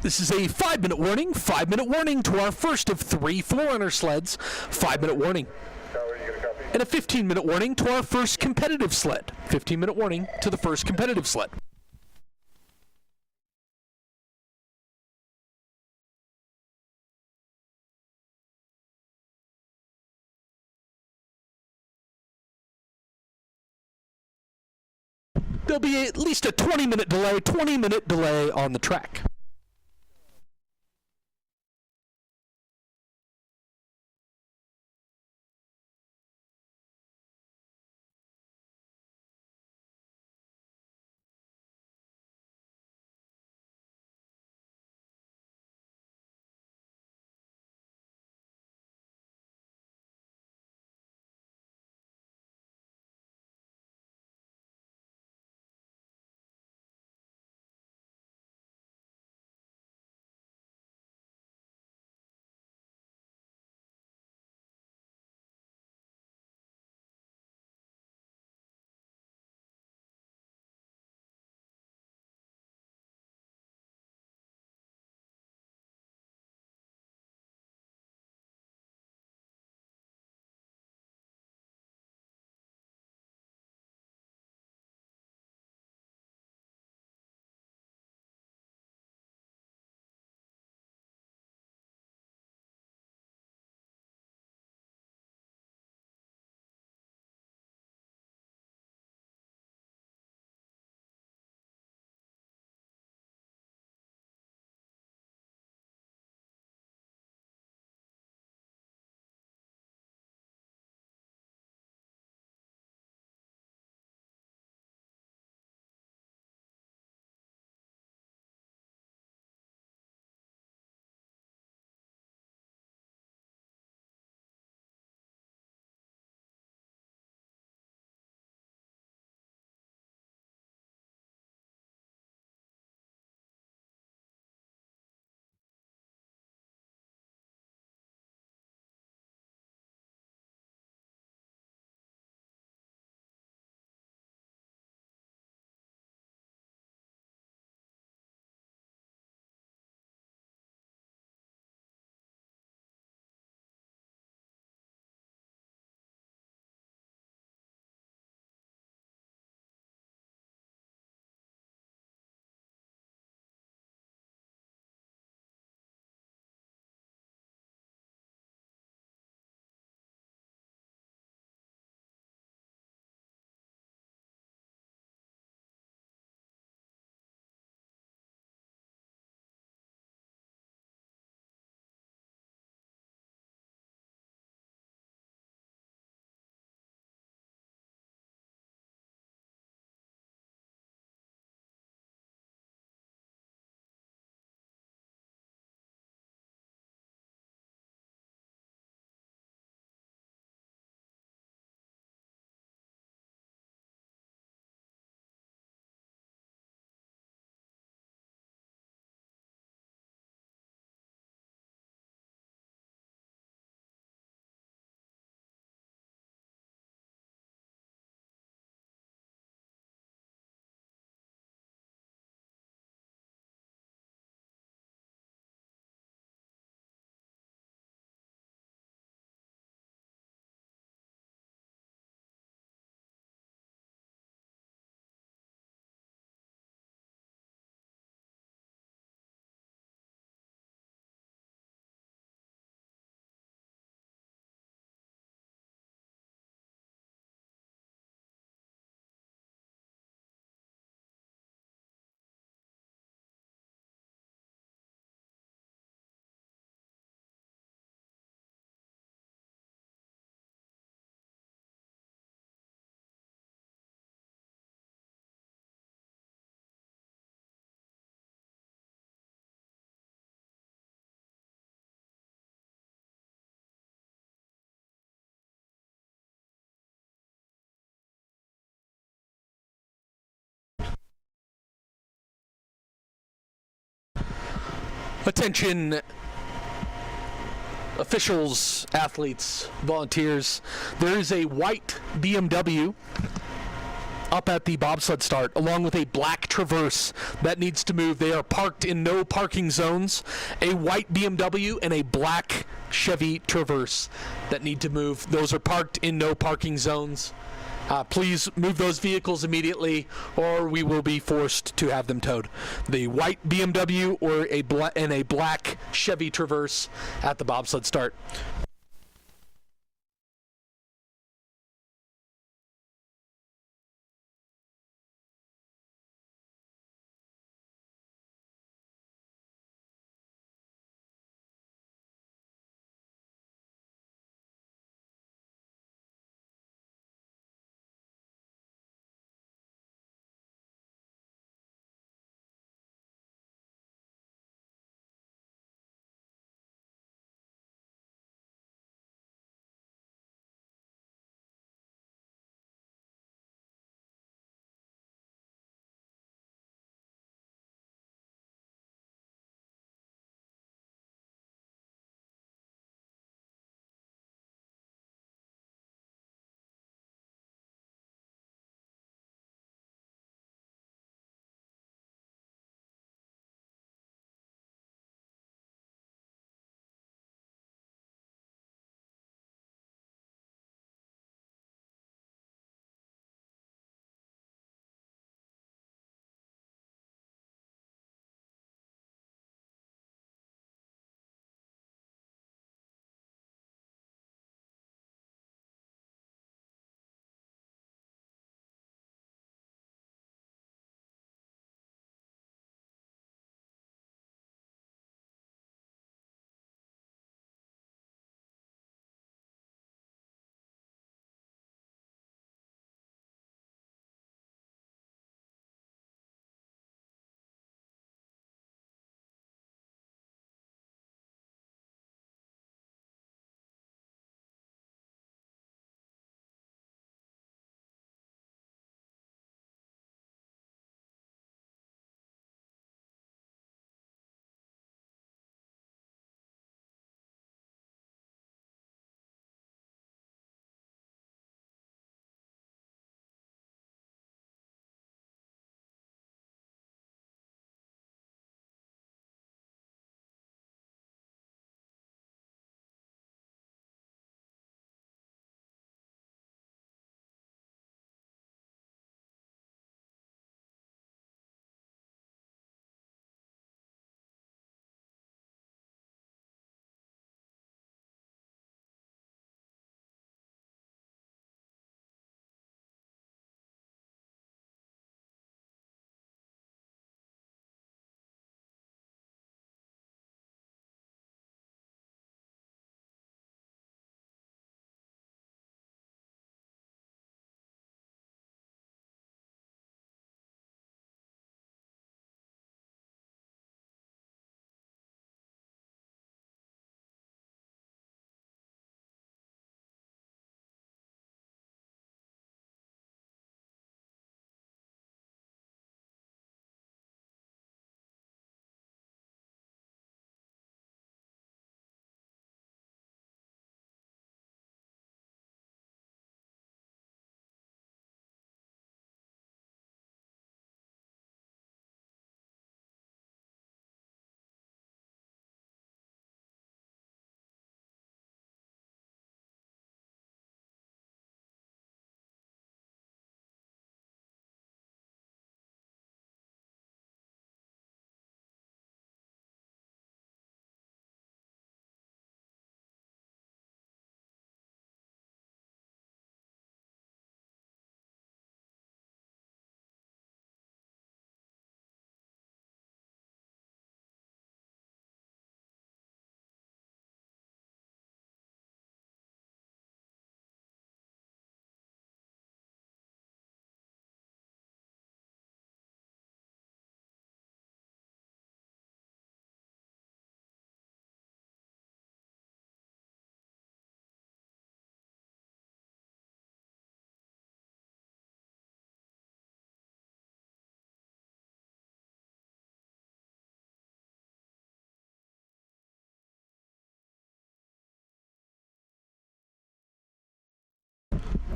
S1: This is a 5-minute warning. 5-minute warning to our first of 3 4-runner sleds. 5-minute warning. And a 15-minute warning to our first competitive sled. 15-minute warning to the first competitive sled. There'll be at least a 20-minute delay on the track. Attention, officials, athletes, volunteers. There is a white BMW up at the bobsled start, along with a black Traverse that needs to move. They are parked in no parking zones. A white BMW and a black Chevy Traverse that need to move. Those are parked in no parking zones. Please move those vehicles immediately, or we will be forced to have them towed. The white BMW or a black Chevy Traverse at the bobsled start.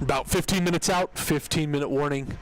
S1: About 15 minutes out, 15-minute warning.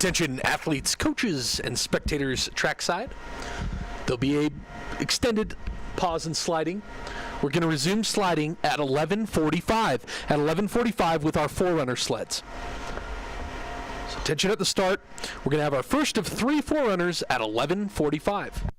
S1: Attention athletes, coaches, and spectators trackside. There'll be a extended pause in sliding. We're going to resume sliding at 11:45. At 11:45 with our 4-runner sleds. So attention at the start. We're going to have our first of 3 4-runners at 11:45.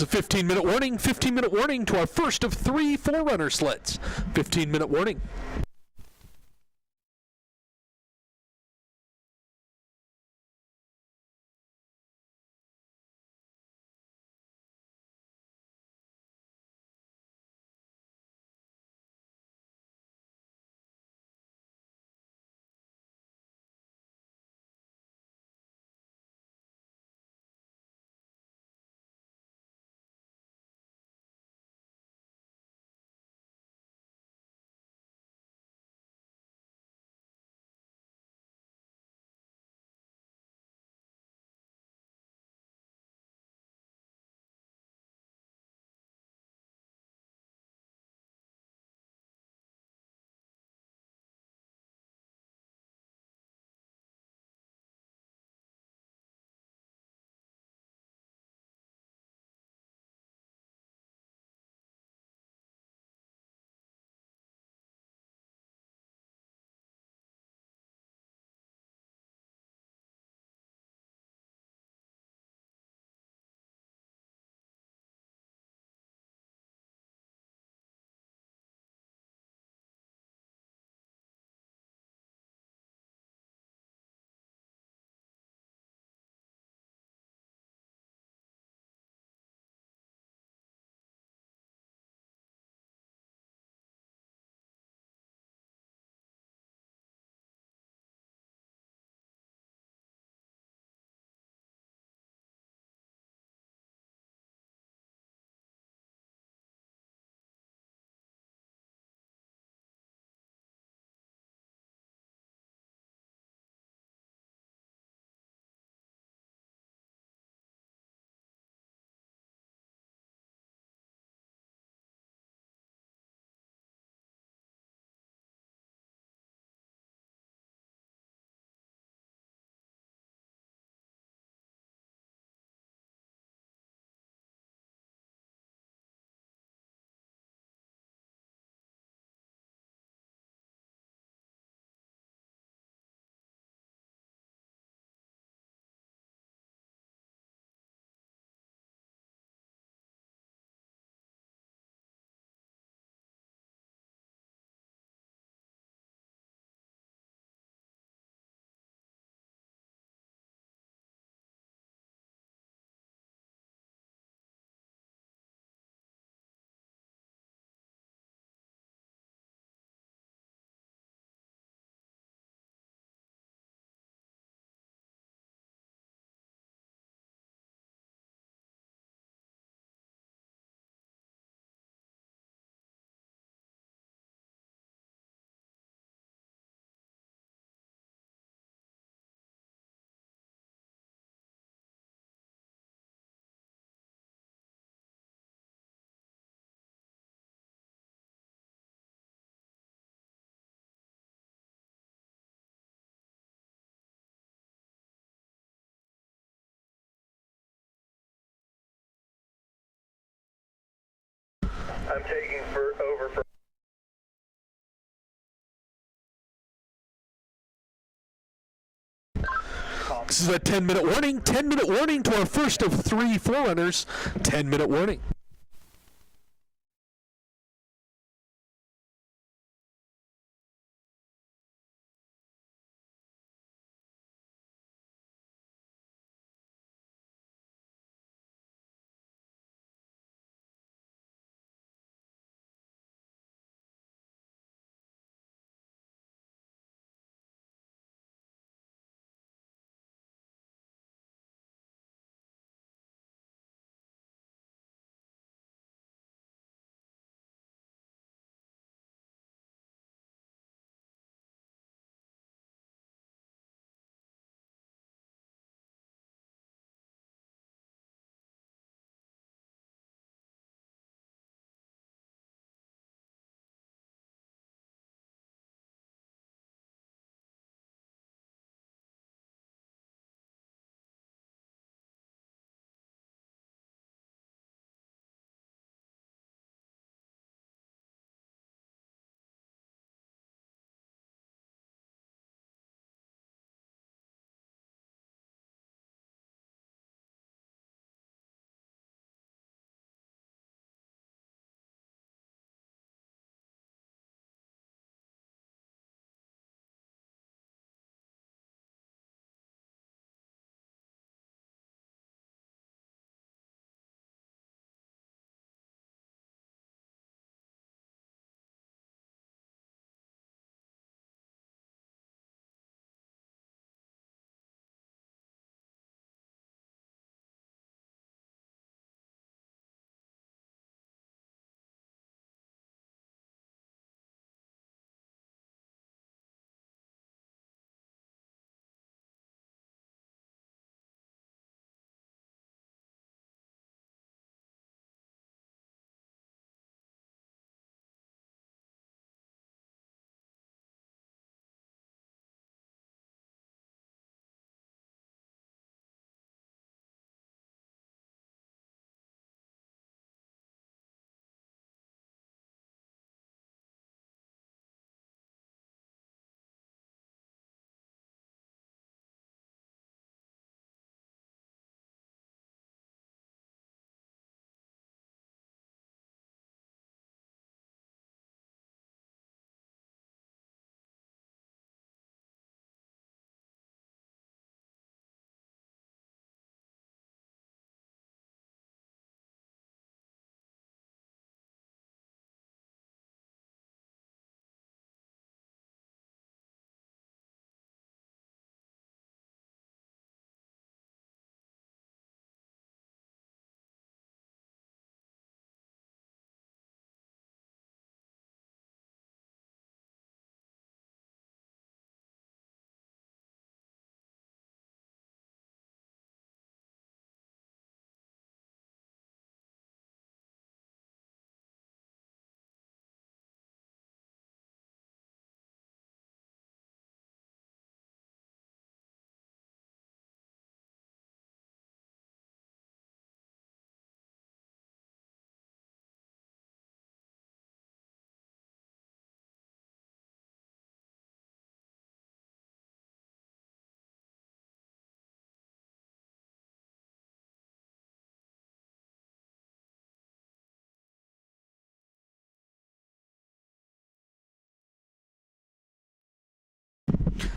S1: It's a 15-minute warning. 15-minute warning to our first of 3 4-runner sleds. 15-minute warning.
S3: I'm taking over for.
S1: This is a 10-minute warning. 10-minute warning to our first of 3 4-runners. 10-minute warning.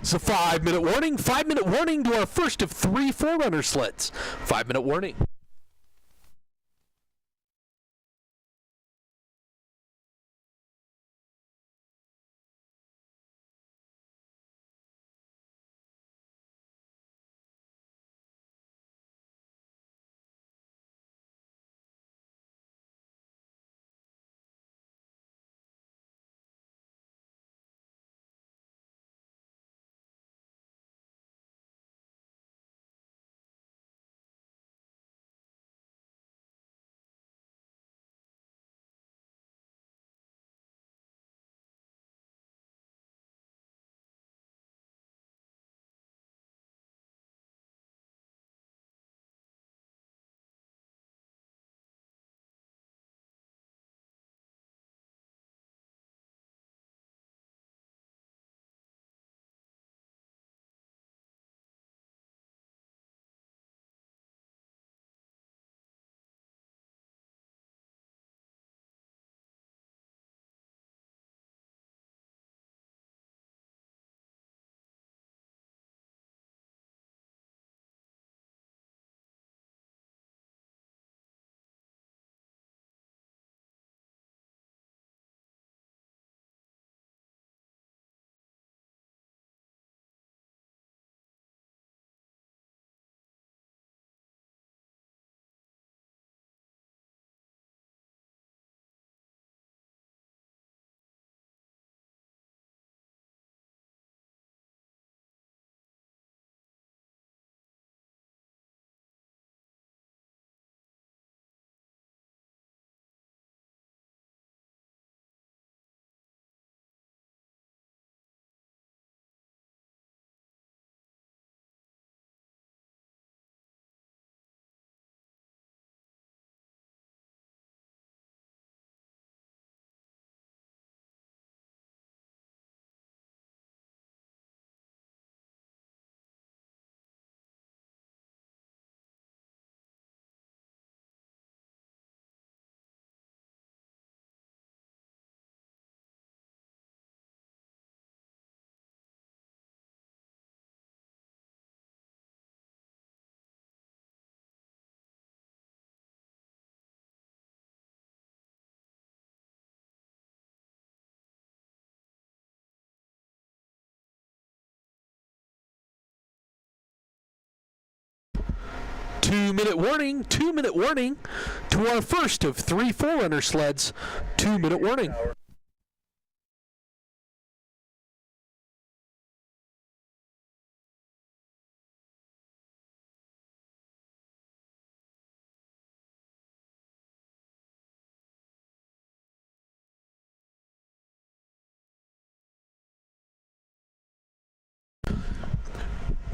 S1: It's a 5-minute warning. 5-minute warning to our first of 3 4-runner sleds. 5-minute warning. Two-minute warning. 2-minute warning to our first of 3 4-runner sleds. 2-minute warning.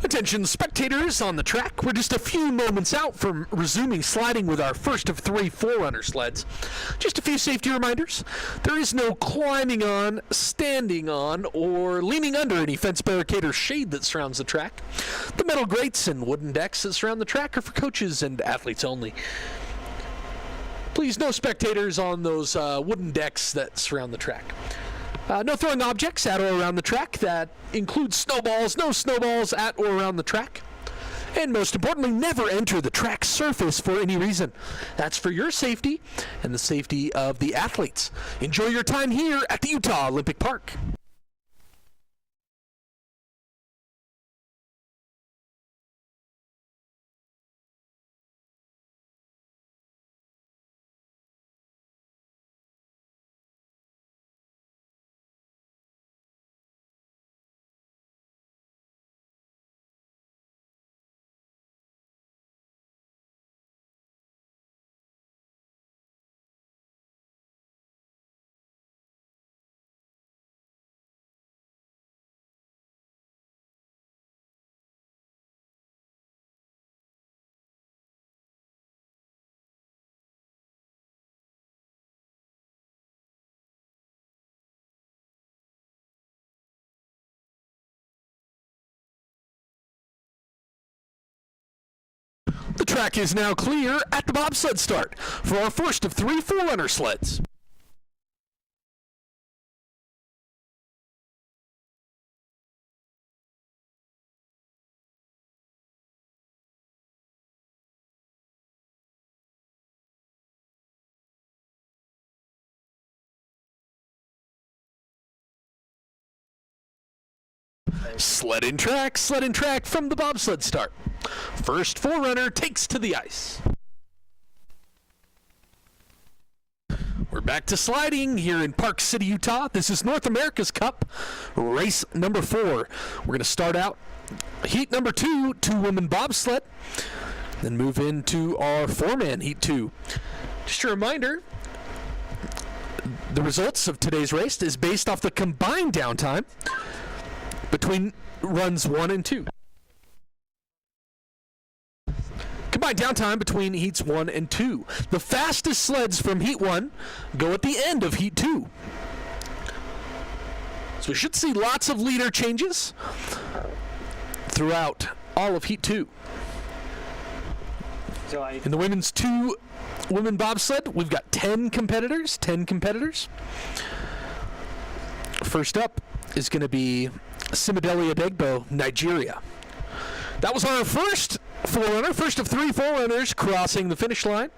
S1: Attention spectators on the track. We're just a few moments out from resuming sliding with our first of 3 4-runner sleds. Just a few safety reminders. There is no climbing on, standing on, or leaning under any fence barricade or shade that surrounds the track. The metal grates and wooden decks that surround the track are for coaches and athletes only. Please, no spectators on those wooden decks that surround the track. No throwing objects at or around the track. That includes snowballs. No snowballs at or around the track. And most importantly, never enter the track surface for any reason. That's for your safety and the safety of the athletes. Enjoy your time here at the Utah Olympic Park. The track is now clear at the bobsled start for our first of 3 4-runner sleds. Sled and track from the bobsled start. First forerunner takes to the ice. We're back to sliding here in Park City, Utah. This is North America's Cup, race number 4. We're going to start out heat number 2, 2-woman bobsled, then move into our 4-man heat 2. Just a reminder, the results of today's race is based off the combined downtime between runs 1 and 2. Combined downtime between heats 1 and 2. The fastest sleds from heat 1 go at the end of heat 2. So we should see lots of leader changes throughout all of heat 2.
S2: So
S1: In the women's 2-women bobsled, we've got 10 competitors. First up is going to be Simidele Adegbo, Nigeria. That was our first forerunner, first of 3 forerunners crossing the finish line.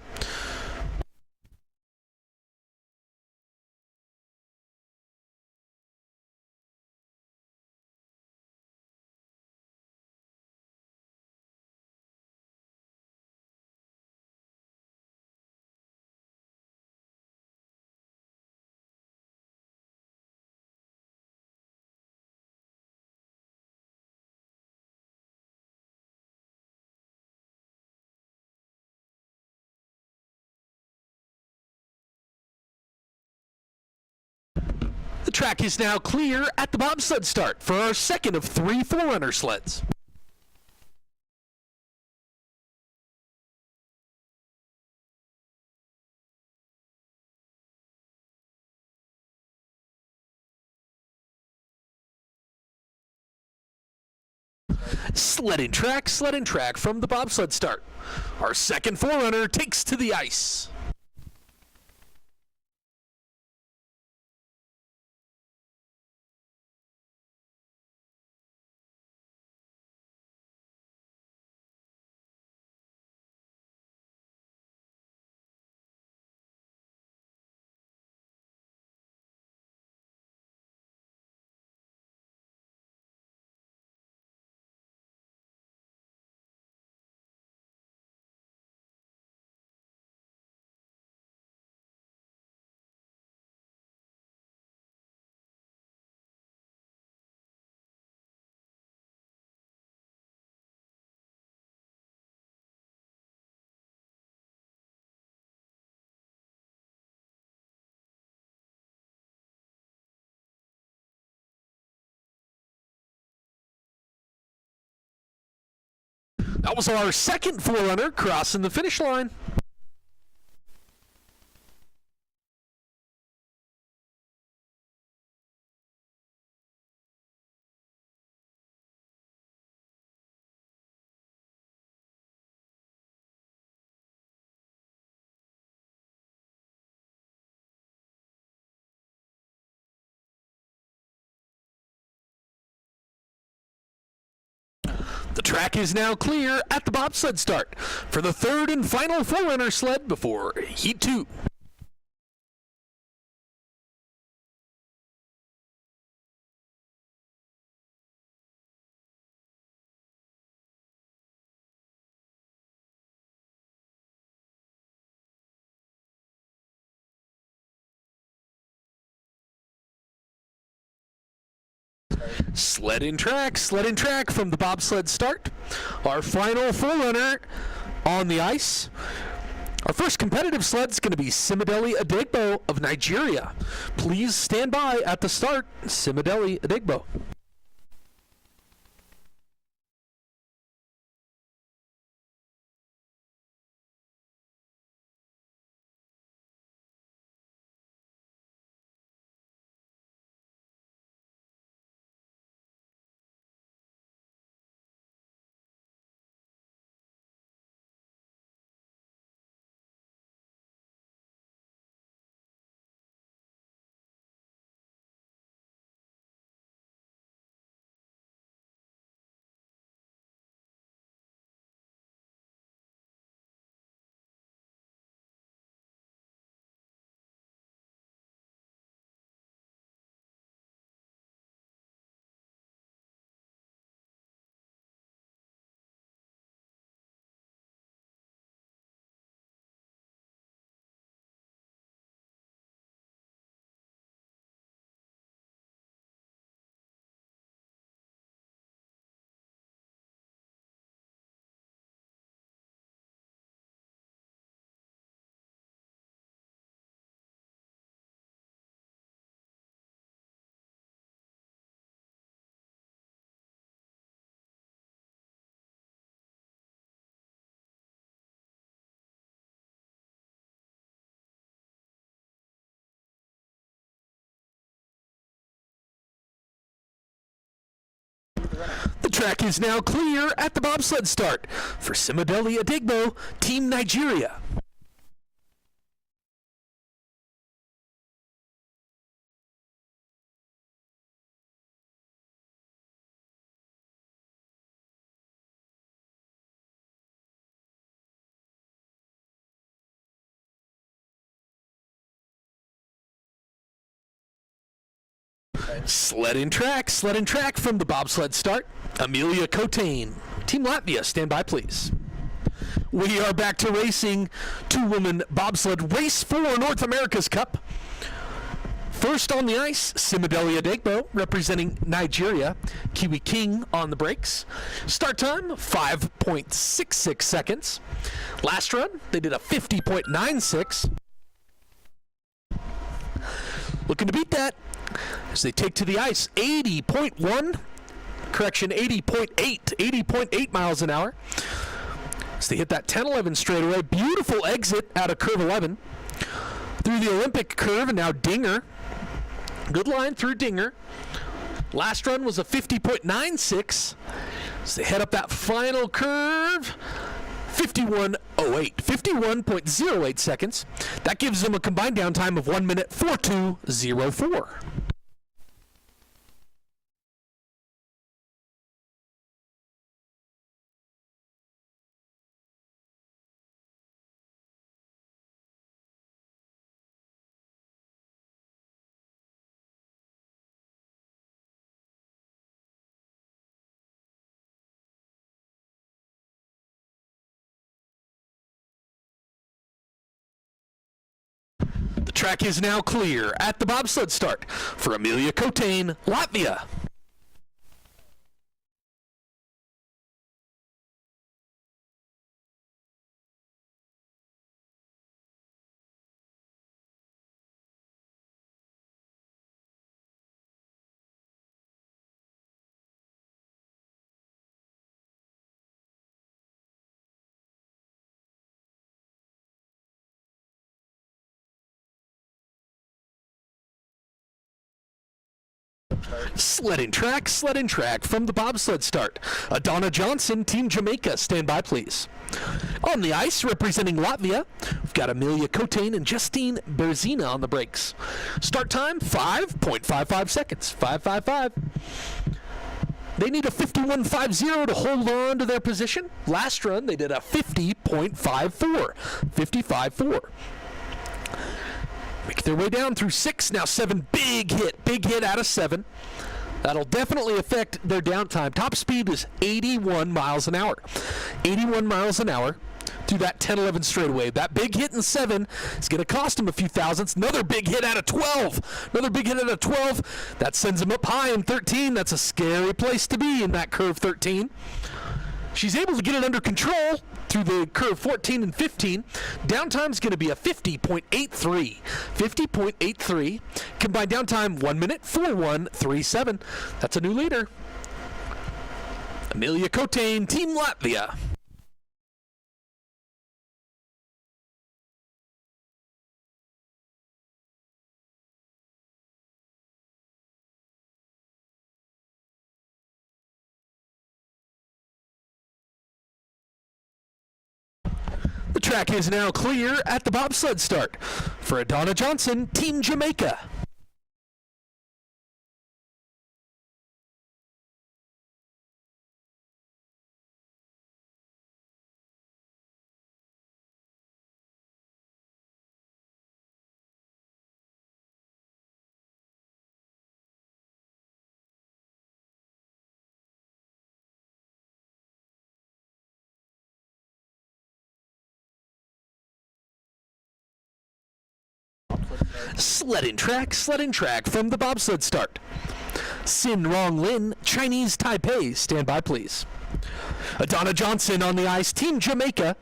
S1: The track is now clear at the bobsled start for our second of 3 forerunner sleds. Sled and track from the bobsled start. Our second forerunner takes to the ice. That was our second forerunner crossing the finish line. The track is now clear at the bobsled start for the third and final forerunner sled before heat 2. Sled and track from the bobsled start. Our final forerunner on the ice. Our first competitive sled is going to be Simidele Adegbo of Nigeria. Please stand by at the start, Simidele Adegbo. track is now clear at the bobsled start for Simodeli Adigbo, Team Nigeria. Sled and track from the bobsled start. Amelia Cotain, Team Latvia, stand by please. We are back to racing two-woman bobsled race for North America's Cup. First on the ice, Simodeli Adigbo representing Nigeria, Kiwi King on the brakes. Start time, 5.66 seconds. Last run, they did a 50.96. Looking to beat that as they take to the ice 80.8 miles an hour. As they hit that 10-11 straightaway. Beautiful exit out of curve 11 through the Olympic curve, and now Dinger. Good line through Dinger. Last run was a 50.96. As they head up that final curve, 51.08 seconds. That gives them a combined down time of 1 minute 42.04. The track is now clear at the bobsled start for Amelia Cotain, Latvia. Sled and track from the bobsled start. Adana Johnson, Team Jamaica, stand by please. On the ice, representing Latvia, we've got Amelia Cotain and Justine Berzina on the brakes. Start time, 5.55 seconds, 5.55. They need a 51.50 to hold on to their position. Last run, they did a 50.54, 55.4. Make their way down through 6, now 7, big hit out of 7. That'll definitely affect their downtime. Top speed is 81 miles an hour. 81 miles an hour through that 10-11 straightaway. That big hit in 7 is going to cost them a few thousandths. Another big hit out of 12. That sends them up high in 13. That's a scary place to be in that curve 13. She's able to get it under control through the curve 14 and 15. Downtime's going to be a 50.83. 50.83. Combined downtime 1 minute 41.37. That's a new leader. Amelia Cotain, Team Latvia. The track is now clear at the bobsled start for Adana Johnson, Team Jamaica. Sled and track from the bobsled start. Sin Rong Lin, Chinese Taipei, stand by please. Adana Johnson on the ice, Team Jamaica.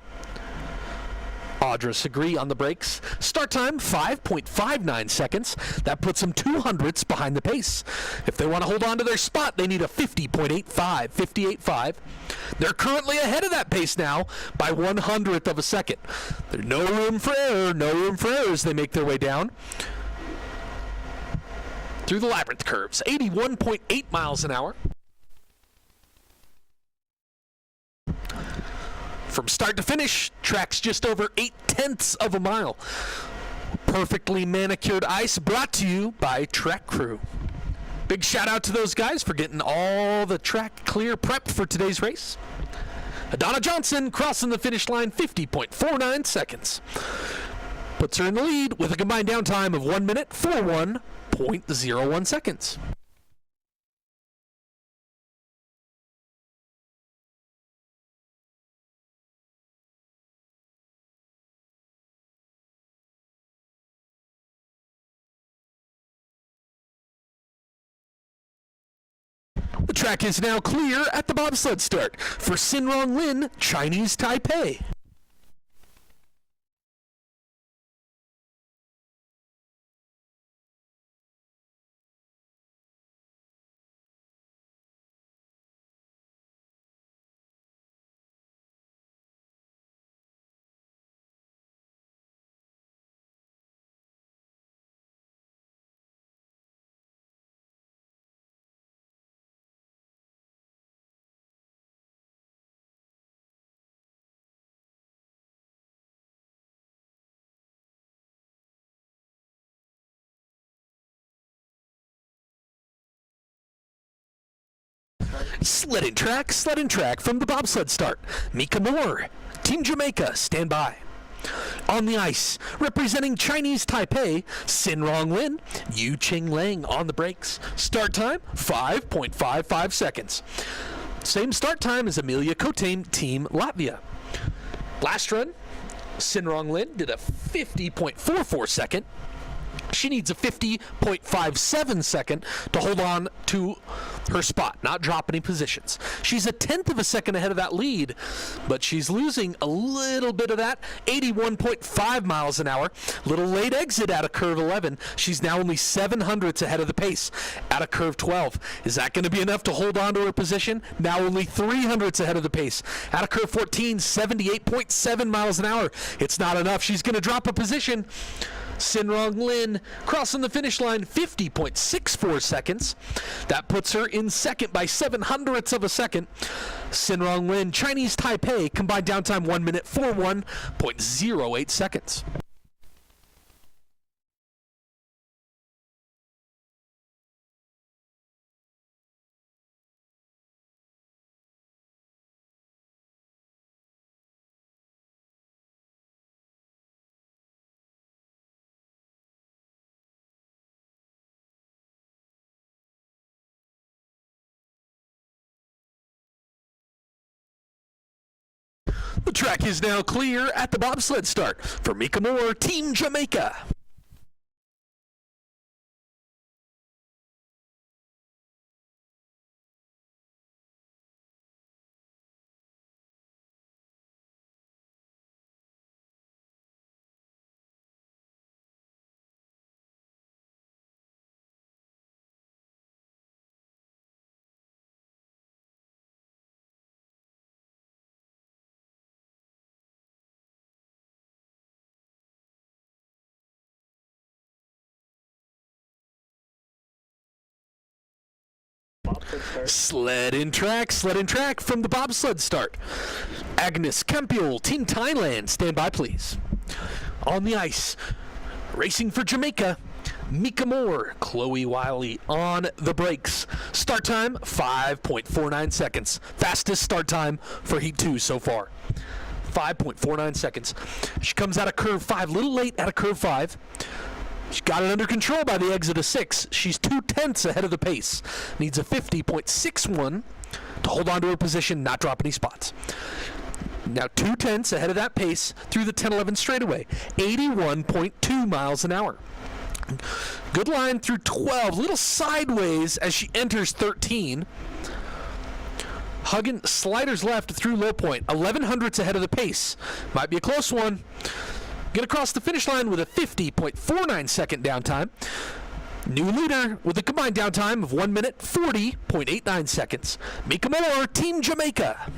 S1: Audra Segree on the brakes. Start time, 5.59 seconds. That puts them 200ths behind the pace. If they want to hold on to their spot, they need a 50.85, 58.5. They're currently ahead of that pace now by 100th of a second. There's no room for error, as they make their way down through the labyrinth curves. 81.8 miles an hour. From start to finish, track's just over 8/10 of a mile. Perfectly manicured ice brought to you by Track Crew. Big shout out to those guys for getting all the track clear prepped for today's race. Adana Johnson crossing the finish line 50.49 seconds. Puts her in the lead with a combined downtime of 1 minute 41.01 seconds. The track is now clear at the bobsled start for Sinrong Lin, Chinese Taipei. Sledding track from the bobsled start. Mika Moore, Team Jamaica, stand by. On the ice, representing Chinese Taipei, Sinrong Lin, Yu Ching Lang on the brakes. Start time, 5.55 seconds. Same start time as Amelia Kotame, Team Latvia. Last run, Sinrong Lin did a 50.44 second. She needs a 50.57 second to hold on to her spot, not drop any positions. She's a 1/10 of a second ahead of that lead, but she's losing a little bit of that, 81.5 miles an hour. Little late exit out of curve 11. She's now only 7/100ths ahead of the pace out of curve 12. Is that going to be enough to hold on to her position? Now only 300ths ahead of the pace. Out of curve 14, 78.7 miles an hour. It's not enough. She's going to drop a position. Sinrong Lin crossing the finish line 50.64 seconds. That puts her in second by 7/100ths of a second. Sinrong Lin, Chinese Taipei, combined downtime 1 minute 41.08 seconds. The track is now clear at the bobsled start for Mika Moore, Team Jamaica. Sledding track from the bobsled start. Agnes Campiol, Team Thailand, stand by please. On the ice, racing for Jamaica, Mika Moore, Chloe Wiley on the brakes. Start time, 5.49 seconds. Fastest start time for Heat 2 so far. 5.49 seconds. She comes out of curve 5, a little late out of curve 5. She got it under control by the exit of 6. She's 2/10 ahead of the pace. Needs a 50.61 to hold on to her position, not drop any spots. Now 2/10 ahead of that pace through the 10-11 straightaway. 81.2 miles an hour. Good line through 12. A little sideways as she enters 13. Hugging sliders left through low point. 11/100ths ahead of the pace. Might be a close one. Get across the finish line with a 50.49 second downtime. New leader with a combined downtime of 1 minute 40.89 seconds. Mika Moore, Team Jamaica.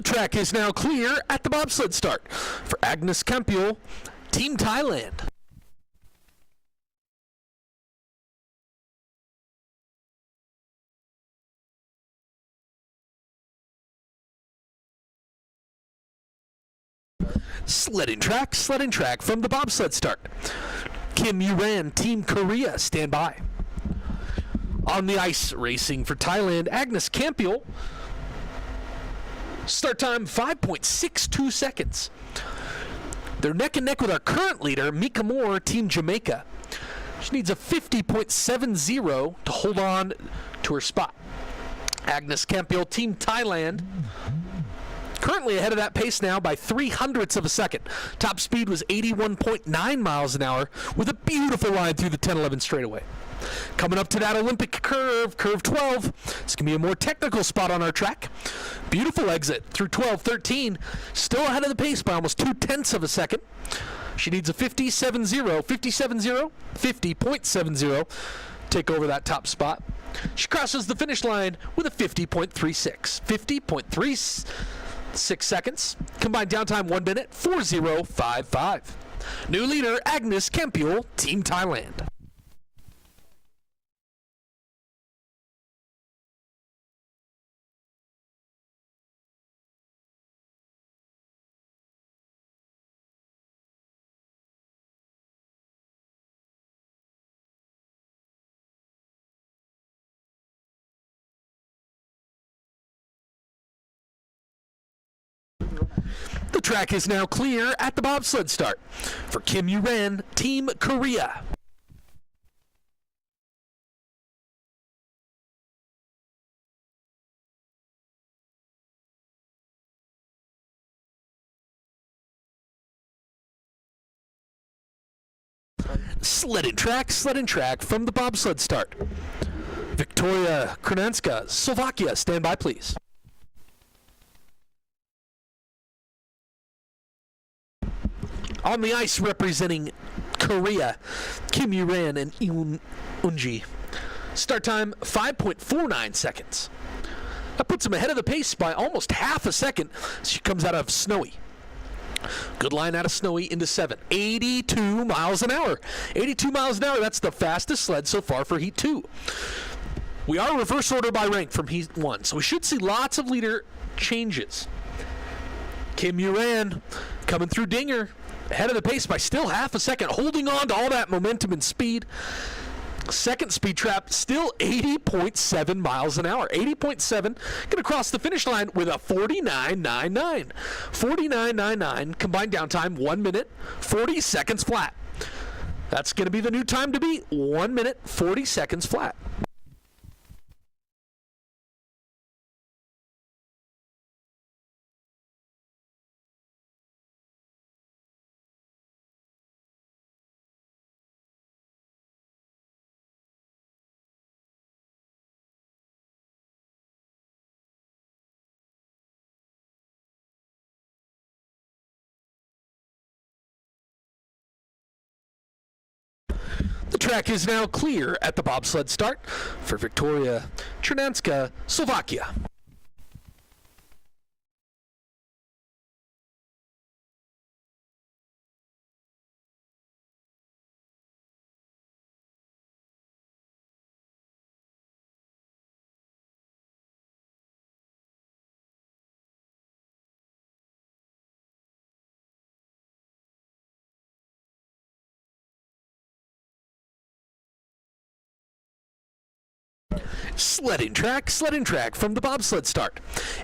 S1: track is now clear at the bobsled start for Agnes Campiol, Team Thailand. Sledding track from the bobsled start. Kim Yuran, Team Korea, stand by. On the ice, racing for Thailand, Agnes Campiol. Start time 5.62 seconds. They're neck and neck with our current leader, Mika Moore, Team Jamaica. She needs a 50.70 to hold on to her spot. Agnes Campiol, Team Thailand. Currently ahead of that pace now by 0.03 of a second. Top speed was 81.9 miles an hour with a beautiful line through the 10-11 straightaway. Coming up to that Olympic curve, curve 12. It's going to be a more technical spot on our track. Beautiful exit through 12-13. Still ahead of the pace by almost 0.2 of a second. She needs a 50.70, take over that top spot. She crosses the finish line with a 50.36 seconds. Combined downtime 1 minute, 4:0.55. New leader, Agnes Campiol, Team Thailand. The track is now clear at the bobsled start for Kim Yuran, Team Korea. Sledding track from the bobsled start. Victoria Krenanska, Slovakia, stand by please. On the ice representing Korea, Kim Yuran and Eun Unji. Start time 5.49 seconds. That puts him ahead of the pace by almost half a second. She comes out of Snowy. Good line out of Snowy into 7. 82 miles an hour. 82 miles an hour, that's the fastest sled so far for Heat 2. We are reverse order by rank from Heat 1, so we should see lots of leader changes. Kim Yuran coming through Dinger. Ahead of the pace by still half a second, holding on to all that momentum and speed. Second speed trap, still 80.7 miles an hour. 80.7, going to cross the finish line with a 49.99. 49.99, combined downtime, 1 minute, 40 seconds flat. That's going to be the new time to beat, 1 minute, 40 seconds flat. The track is now clear at the bobsled start for Victoria Chernanska, Slovakia. Sledding track from the bobsled start.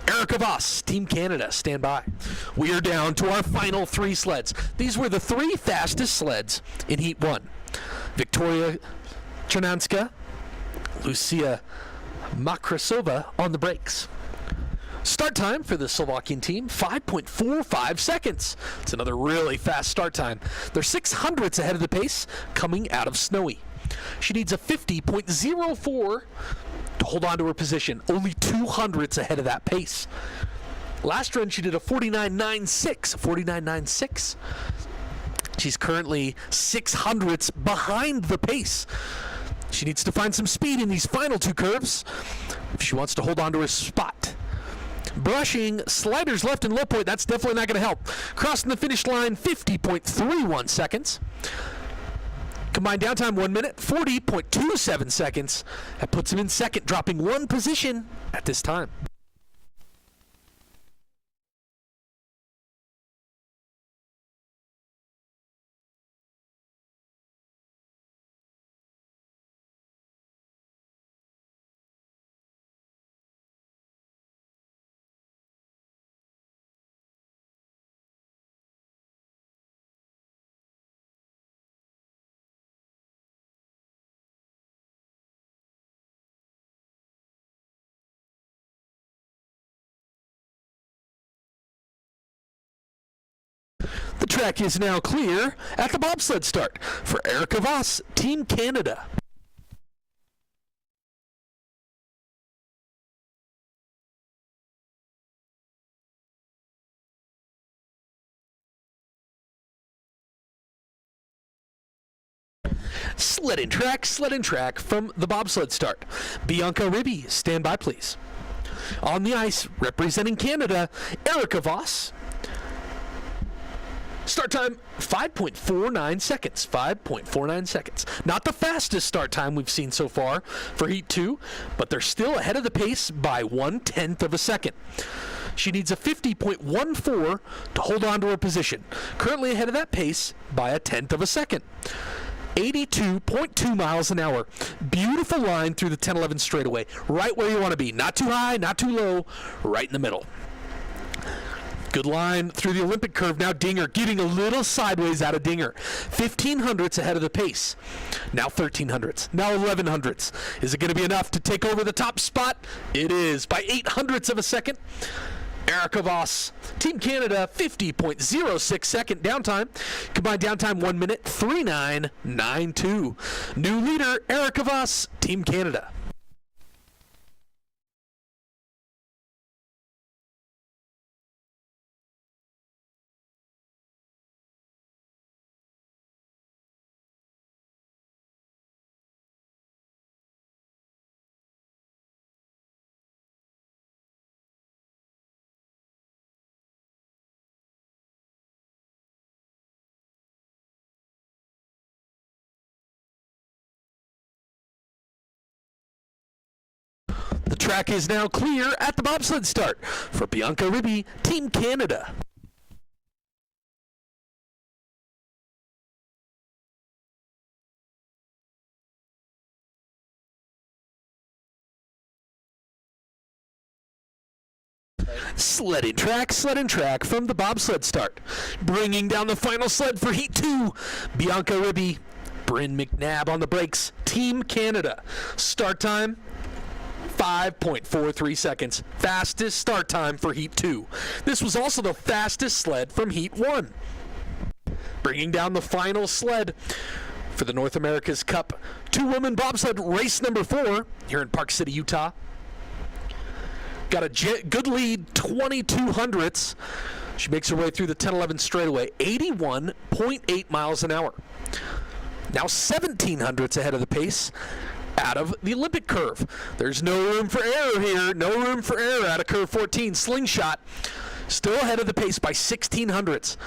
S1: Erica Voss, Team Canada, stand by. We are down to our final 3 sleds. These were the 3 fastest sleds in Heat 1. Victoria Chernanska, Lucia Makrasova on the brakes. Start time for the Slovakian team, 5.45 seconds. It's another really fast start time. They're 600ths ahead of the pace coming out of Snowy. She needs a 50.04 to hold on to her position. Only 200ths ahead of that pace. Last run, she did a 49.96. She's currently 600ths behind the pace. She needs to find some speed in these final 2 curves if she wants to hold on to her spot. Brushing, sliders left and low point. That's definitely not going to help. Crossing the finish line, 50.31 seconds. Combined downtime, 1 minute, 40.27 seconds. That puts him in second, dropping one position at this time. The track is now clear at the bobsled start for Erica Voss, Team Canada. Sled and track from the bobsled start. Bianca Ribby, stand by please. On the ice, representing Canada, Erica Voss. Start time, 5.49 seconds. 5.49 seconds. Not the fastest start time we've seen so far for Heat 2, but they're still ahead of the pace by 1/10 of a second. She needs a 50.14 to hold on to her position. Currently ahead of that pace by 1/10 of a second. 82.2 miles an hour. Beautiful line through the 10-11 straightaway. Right where you want to be. Not too high, not too low. Right in the middle. Good line through the Olympic curve. Now Dinger getting a little sideways out of Dinger. 1500ths ahead of the pace. Now 1300ths. Now 1100ths. Is it going to be enough to take over the top spot? It is by 800ths of a second. Erica Voss, Team Canada, 50.06 second downtime. Combined downtime 1 minute, 39.92. New leader, Erica Voss, Team Canada. The track is now clear at the bobsled start for Bianca Ribby, Team Canada. Sled and track from the bobsled start. Bringing down the final sled for Heat 2, Bianca Ribby, Bryn McNabb on the brakes, Team Canada. Start time, 5.43 seconds. Fastest start time for Heat 2. This was also the fastest sled from Heat 1. Bringing down the final sled for the North America's Cup 2-woman bobsled race number 4 here in Park City, Utah. Got a good lead, 2200ths. She makes her way through the 10-11 straightaway, 81.8 miles an hour. Now 1700ths ahead of the pace out of the Olympic curve. There's no room for error here. No room for error out of curve 14. Slingshot still ahead of the pace by 1600ths.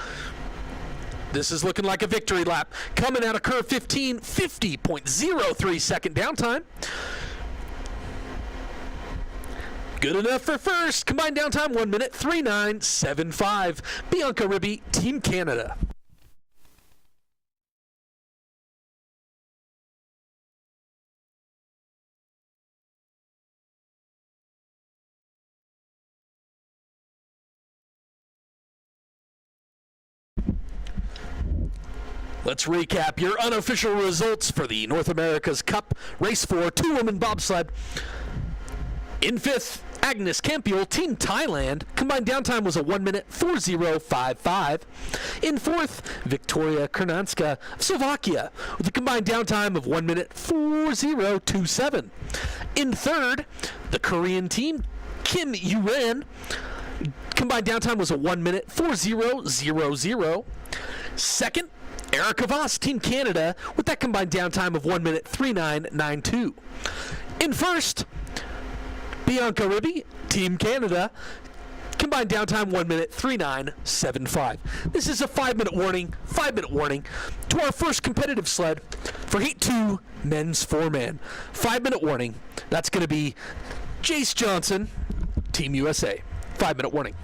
S1: This is looking like a victory lap. Coming out of curve 15, 50.03 second downtime. Good enough for first. Combined downtime 1 minute, 39.75. Bianca Ribby, Team Canada. Let's recap your unofficial results for the North America's Cup Race 4 2-woman bobsled. In fifth, Agnes Campiel, Team Thailand. Combined downtime was a 1 minute, 40.55. In fourth, Victoria Kernanska of Slovakia with a combined downtime of 1 minute, 40.27. In third, the Korean team, Kim Yuran. Combined downtime was a 1 minute, 40.00. Second, Erica Voss, Team Canada, with that combined downtime of 1 minute, 39.92. In first, Bianca Ribby, Team Canada, Combined downtime 1 minute 39.75. This is a 5-minute warning. 5-minute warning to our first competitive sled for Heat 2 men's 4-man. 5-minute warning. That's going to be Jace Johnson, Team USA. 5-minute warning.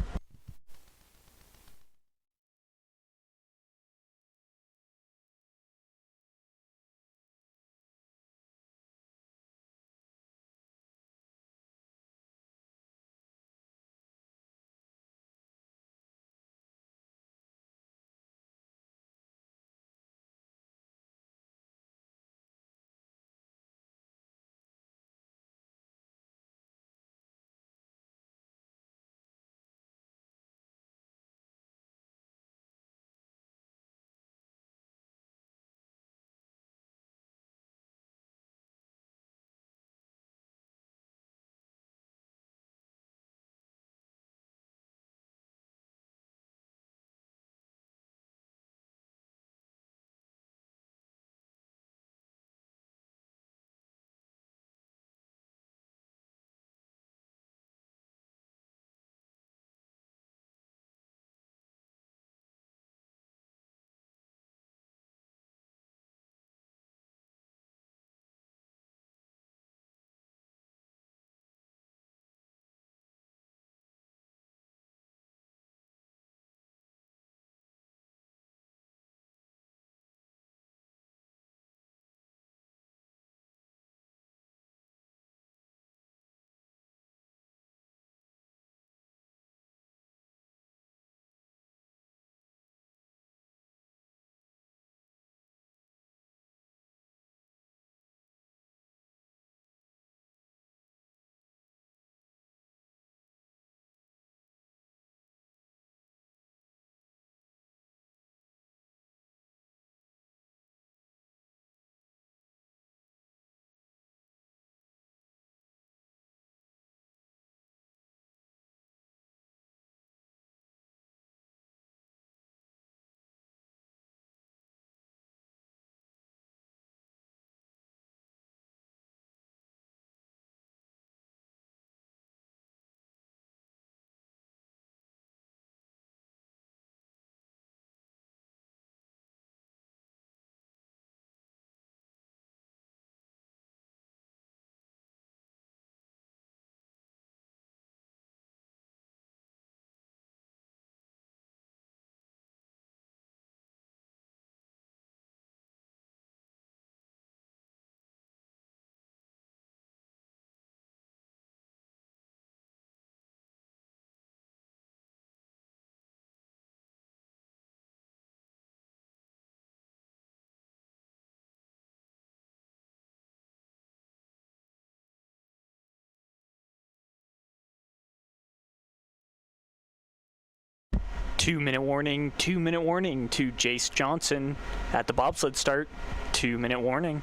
S2: Two-minute warning to Jace Johnson at the bobsled start. 2-minute warning.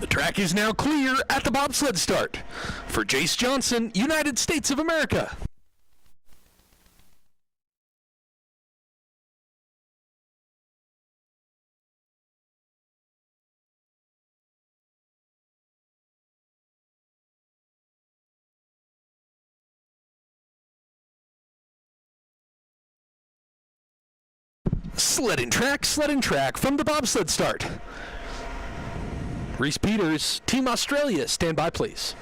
S1: The track is now clear at the bobsled start. For Jace Johnson, United States of America. Sledding track from the bobsled start. Reese Peters, Team Australia, stand by please.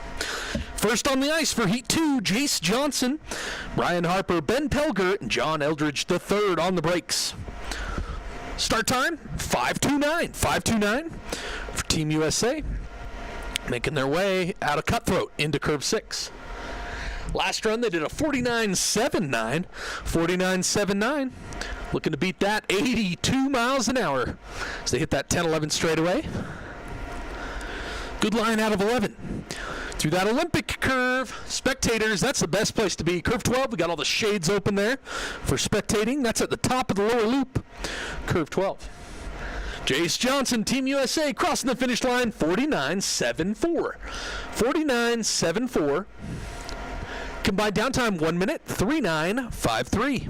S1: First on the ice for Heat 2, Jace Johnson, Brian Harper, Ben Pelger, and John Eldridge III on the brakes. Start time, 5:29 for Team USA, making their way out of Cutthroat into curve 6. Last run, they did a 49.79, looking to beat that 82 miles an hour as they hit that 10-11 straightaway. Good line out of 11. Through that Olympic curve, spectators, that's the best place to be. Curve 12, we got all the shades open there for spectating. That's at the top of the lower loop. Curve 12. Jace Johnson, Team USA, crossing the finish line, 49.74. 49.74. Combined downtime, 1 minute, 3:09.53.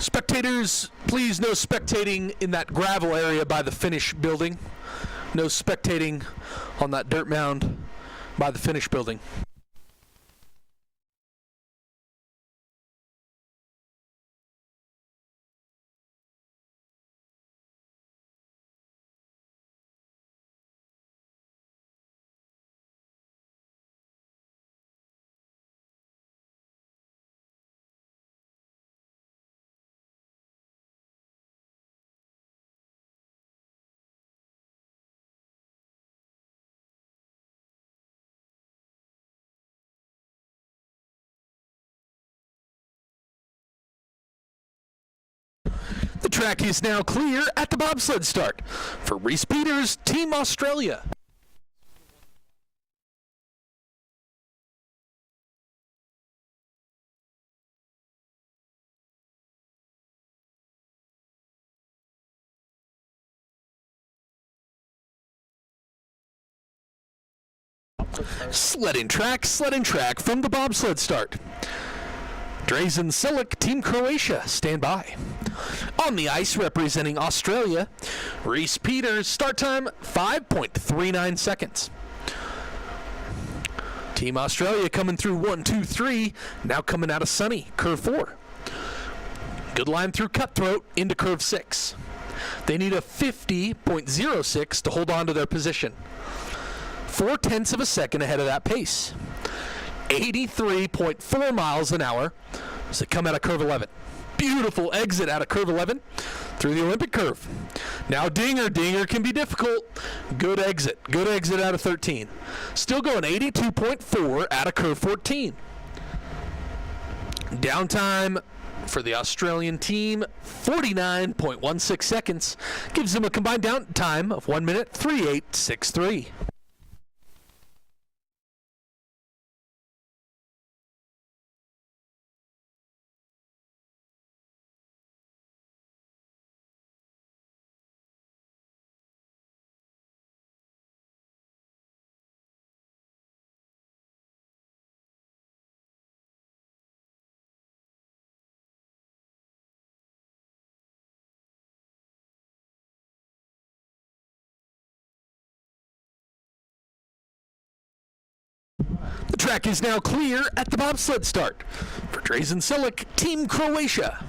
S1: Spectators, please no spectating in that gravel area by the finish building. No spectating on that dirt mound by the finish building. The track is now clear at the bobsled start. For Reese Peters, Team Australia. Sledding track from the bobsled start. Drazen Silic, Team Croatia, stand by. On the ice representing Australia, Reese Peters, start time 5.39 seconds. Team Australia coming through 1, 2, 3, now coming out of sunny, curve 4. Good line through Cutthroat into curve 6. They need a 50.06 to hold on to their position. 0.4 of a second ahead of that pace. 83.4 miles an hour as they come out of curve 11. Beautiful exit out of curve 11 through the Olympic curve. Now dinger can be difficult. Good exit out of 13. Still going 82.4 out of curve 14. Downtime for the Australian team, 49.16 seconds. Gives them a combined downtime of 1 minute, 3:08.63. The track is now clear at the bobsled start. For Drazen Silic, Team Croatia.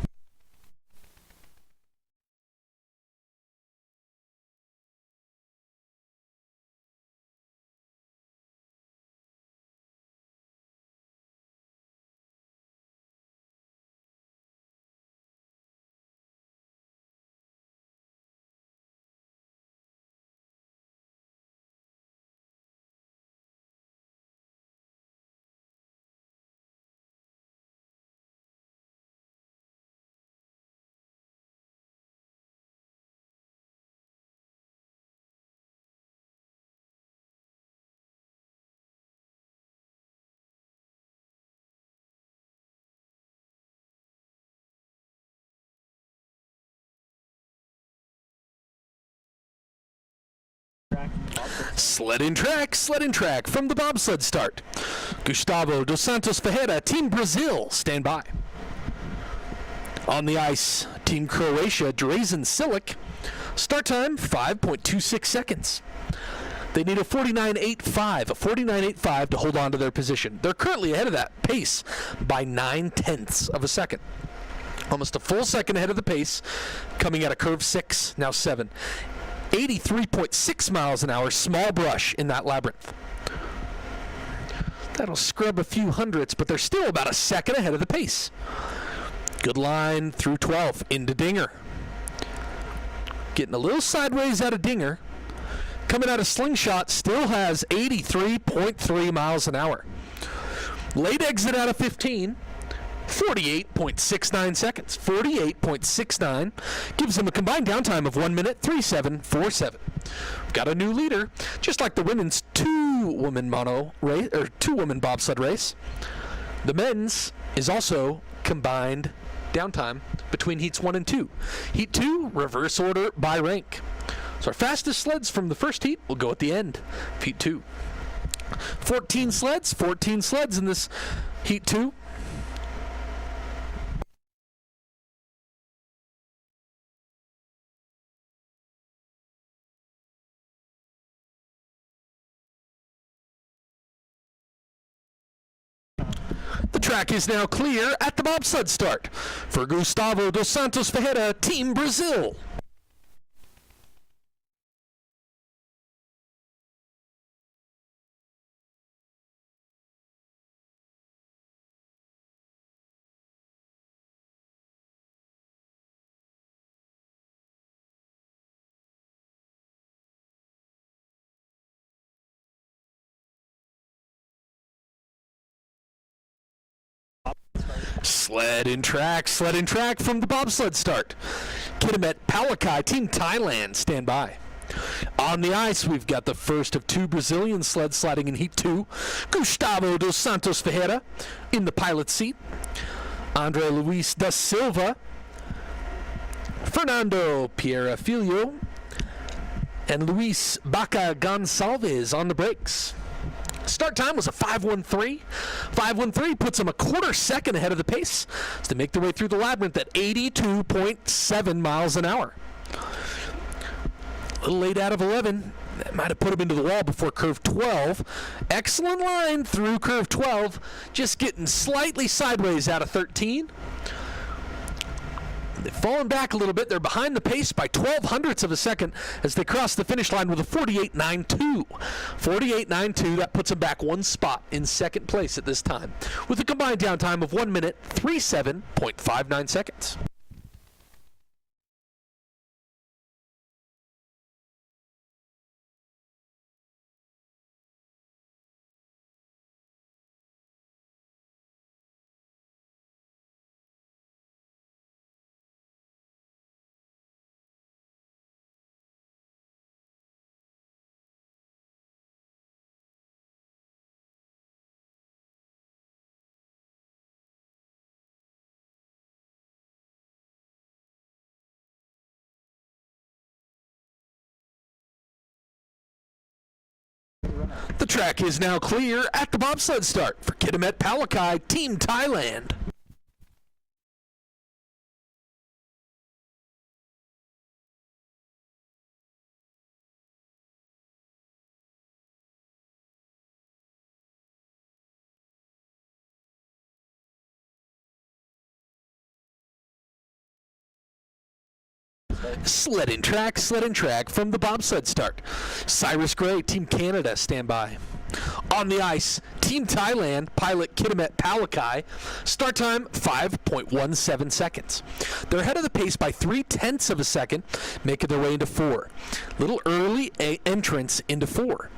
S1: Sled and track from the bobsled start. Gustavo dos Santos Ferreira, Team Brazil, stand by. On the ice, Team Croatia, Drazen Silic. Start time, 5.26 seconds. They need a 49.85 to hold on to their position. They're currently ahead of that pace by 9/10 of a second. Almost a full second ahead of the pace, coming out of curve 6, now 7. 83.6 miles an hour, small brush in that labyrinth. That'll scrub a few hundredths, but they're still about a second ahead of the pace. Good line through 12, into Dinger. Getting a little sideways out of Dinger. Coming out of Slingshot, still has 83.3 miles an hour. Late exit out of 15, 48.69 seconds. 48.69 gives them a combined downtime of 1 minute, 3:7.47. Got a new leader, just like the women's two-woman bobsled race. The men's is also combined downtime between heats 1 and 2. Heat 2, reverse order by rank. So our fastest sleds from the first heat will go at the end of heat 2. 14 sleds in this heat 2. The track is now clear at the bobsled start for Gustavo dos Santos Ferreira, Team Brazil. Sled and track from the bobsled start. Kitimet Palakai, Team Thailand, stand by. On the ice, we've got the first of 2 Brazilian sleds sliding in Heat 2. Gustavo dos Santos Ferreira in the pilot seat. André Luis da Silva, Fernando Pereira Filho, and Luis Baca Gonçalves on the brakes. Start time was a 5:13. 5:13 puts them a quarter second ahead of the pace as they make their way through the labyrinth at 82.7 miles an hour. A little late out of 11. That might have put them into the wall before curve 12. Excellent line through curve 12. Just getting slightly sideways out of 13. They've fallen back a little bit. They're behind the pace by 0.12 of a second as they cross the finish line with a 48.92. 48.92, that puts them back 1 spot in second place at this time, with a combined downtime of 1 minute, 3:7.59 seconds. The track is now clear at the bobsled start for Kitimet Palakai, Team Thailand. Sled and track from the bobsled start. Cyrus Gray, Team Canada, stand by. On the ice, Team Thailand, pilot Kitimet Palakai. Start time, 5.17 seconds. They're ahead of the pace by 0.3 of a second, making their way into 4. Little early entrance into 4.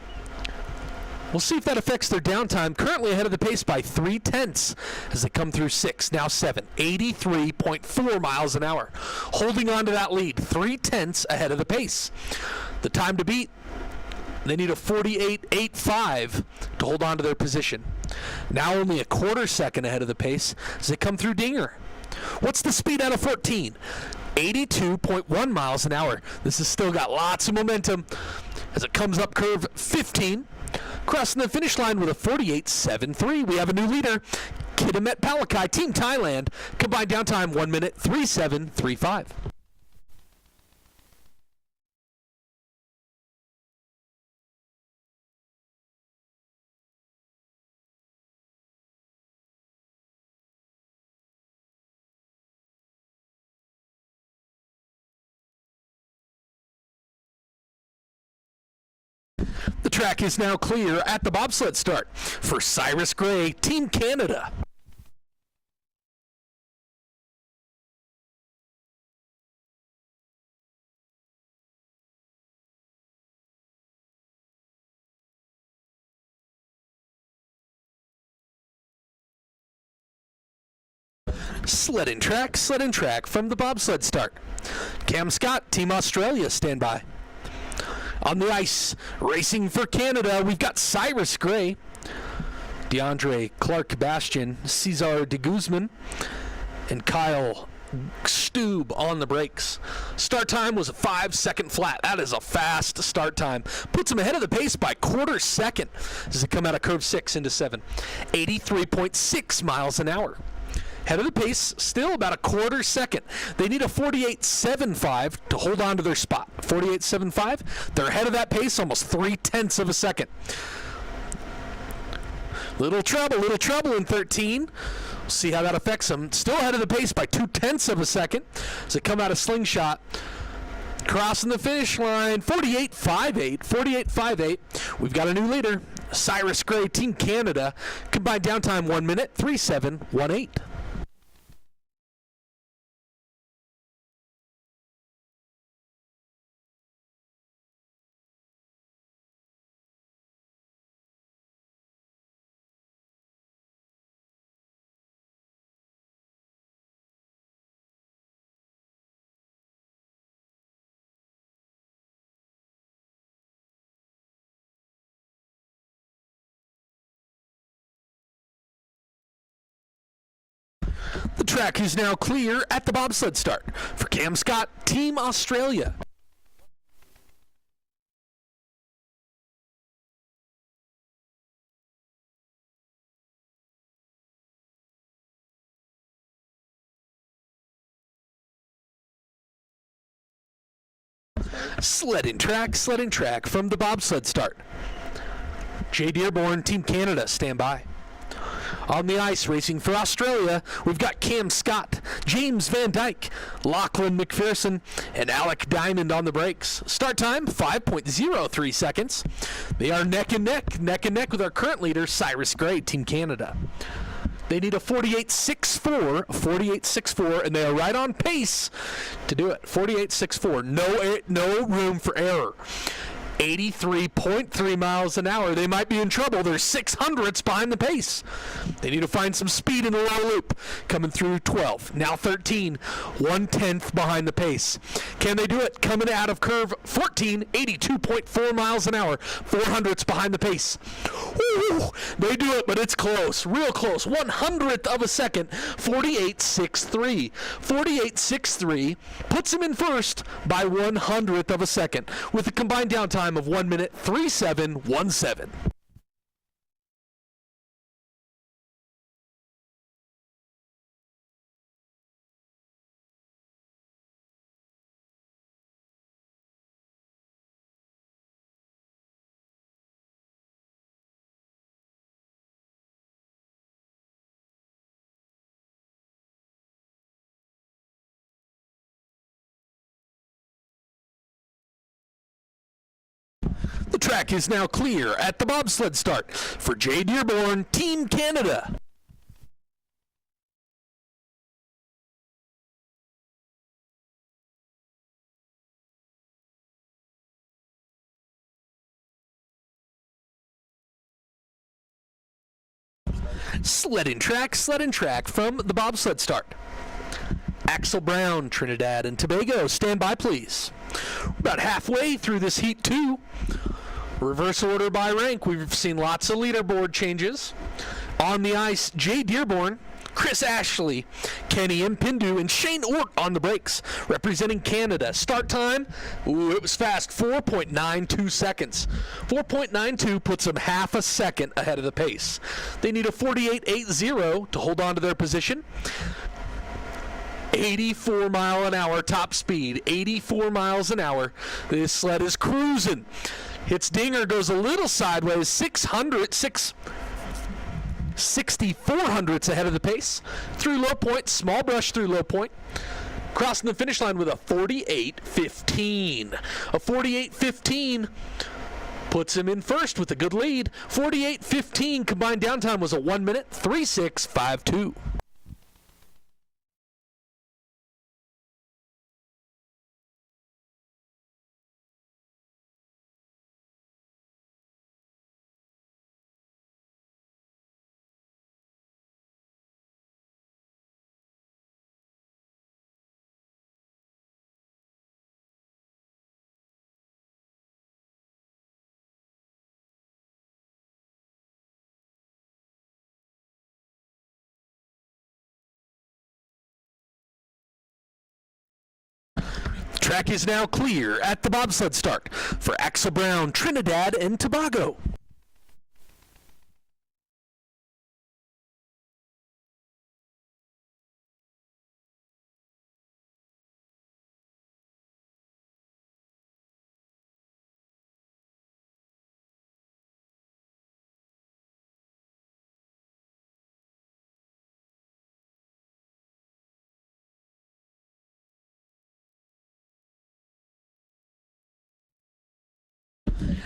S1: We'll see if that affects their downtime. Currently ahead of the pace by 0.3 as they come through 6, now 7. 83.4 miles an hour. Holding on to that lead, 0.3 ahead of the pace. The time to beat, they need a 48.85 to hold on to their position. Now only a quarter second ahead of the pace as they come through Dinger. What's the speed out of 14? 82.1 miles an hour. This has still got lots of momentum as it comes up curve 15. Crossing the finish line with a 48.73. We have a new leader, Kitimet Palakai, Team Thailand. Combined down time 1 minute 37.35. The track is now clear at the bobsled start for Cyrus Gray, Team Canada. Sled and track from the bobsled start. Cam Scott, Team Australia, stand by. On the ice, racing for Canada, we've got Cyrus Gray, DeAndre Clark-Bastian, Cesar de Guzman, and Kyle Stube on the brakes. Start time was a 5-second flat. That is a fast start time. Puts him ahead of the pace by quarter second as they come out of curve 6 into 7. 83.6 miles an hour. Head of the pace, still about a quarter second. They need a 48.75 to hold on to their spot. 48.75, they're ahead of that pace almost 0.3 of a second. Little trouble in 13. See how that affects them. Still ahead of the pace by 0.2 of a second as they come out of slingshot. Crossing the finish line, 48.58. We've got a new leader, Cyrus Gray, Team Canada. Combined downtime 1 minute 37.18. The track is now clear at the bobsled start for Cam Scott, Team Australia. Sled and track from the bobsled start. Jay Dearborn, Team Canada, stand by. On the ice, racing for Australia, we've got Cam Scott, James Van Dyke, Lachlan McPherson, and Alec Diamond on the brakes. Start time, 5.03 seconds. They are neck and neck with our current leader, Cyrus Gray, Team Canada. They need a 48.64, and they are right on pace to do it. 48.64, no room for error. 83.3 miles an hour. They might be in trouble. They're 600ths behind the pace. They need to find some speed in the low loop. Coming through 12. Now 13. 1/10 behind the pace. Can they do it? Coming out of curve 14. 82.4 miles an hour. 400ths behind the pace. Ooh, they do it, but it's close. Real close. 100th of a second. 48.63. 48.63 puts him in first by 100th of a second with a combined downtime of 1 minute 37.17. The track is now clear at the bobsled start for Jay Dearborn, Team Canada. Sled and track from the bobsled start. Axel Brown, Trinidad and Tobago, stand by please. We're about halfway through this Heat 2. Reverse order by rank. We've seen lots of leaderboard changes. On the ice, Jay Dearborn, Chris Ashley, Kenny Mpindu, and Shane Ort on the brakes, representing Canada. Start time, it was fast, 4.92 seconds. 4.92 puts them half a second ahead of the pace. They need a 48.80 to hold on to their position. 84 mile an hour top speed, 84 miles an hour. This sled is cruising. Hits dinger, goes a little sideways, 64 hundredths ahead of the pace. Through low point, small brush through low point. Crossing the finish line with a 48.15. A 48.15 puts him in first with a good lead. 48.15 combined downtime was a 1 minute, 3.652. Track is now clear at the bobsled start for Axel Brown, Trinidad and Tobago.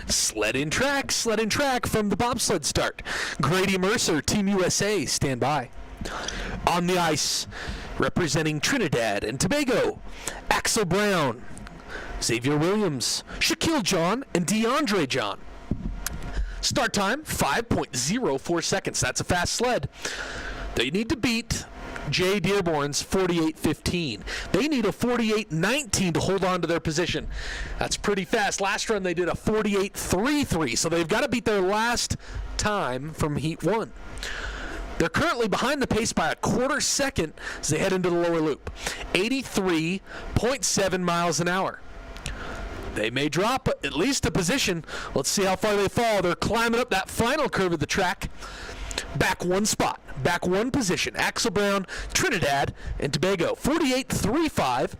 S1: Sled in track from the bobsled start. Grady Mercer, Team USA, stand by. On the ice, representing Trinidad and Tobago, Axel Brown, Xavier Williams, Shaquille John, and DeAndre John. Start time, 5.04 seconds. That's a fast sled. They need to beat Jay Dearborn's 48.15. They need a 48.19 to hold on to their position. That's pretty fast. Last run they did a 48.33, so they've got to beat their last time from Heat 1. They're currently behind the pace by a quarter second as they head into the lower loop. 83.7 miles an hour. They may drop at least a position. Let's see how far they fall. They're climbing up that final curve of the track. Back one spot, back one position. Axel Brown, Trinidad and Tobago. 48.35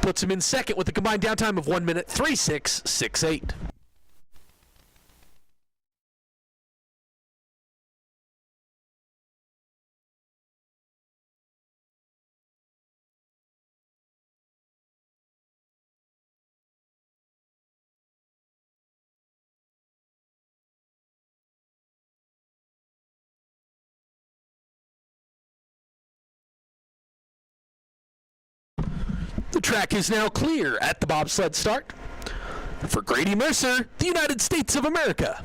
S1: puts him in second with a combined downtime of 1 minute, 3.668. The track is now clear at the bobsled start for Grady Mercer, the United States of America.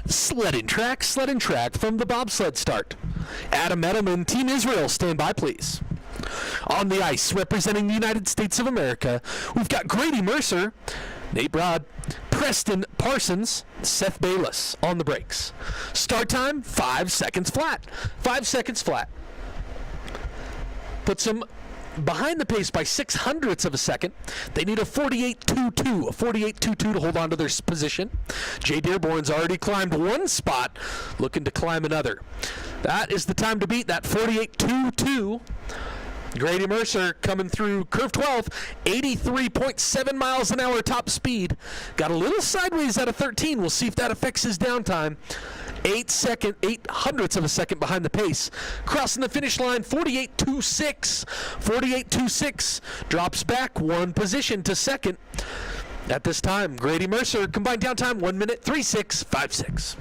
S1: Sled in track from the bobsled start. Adam Edelman, Team Israel, stand by please. On the ice, representing the United States of America, we've got Grady Mercer, Nate Broad, Preston Parsons, Seth Bayless on the brakes. Start time, 5 seconds flat. 5 seconds flat. Puts them behind the pace by 0.06 of a second. They need a 48.22 to hold on to their position. Jay Dearborn's already climbed one spot, looking to climb another. That is the time to beat, that 48.22. Grady Mercer coming through curve 12, 83.7 miles an hour top speed. Got a little sideways out of 13. We'll see if that affects his downtime. 8 hundredths of a second behind the pace. Crossing the finish line, 48.26. 48.26 drops back one position to second. At this time, Grady Mercer, combined downtime 1 minute, 3.656.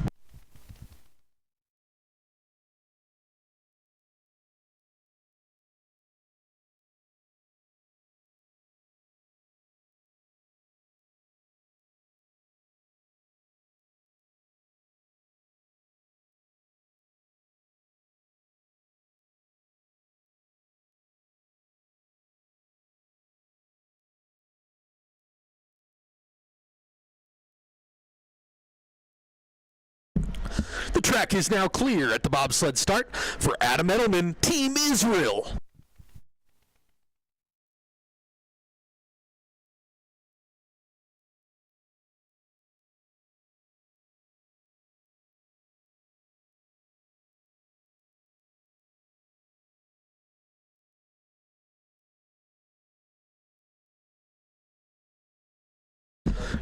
S1: The track is now clear at the bobsled start for Adam Edelman, Team Israel.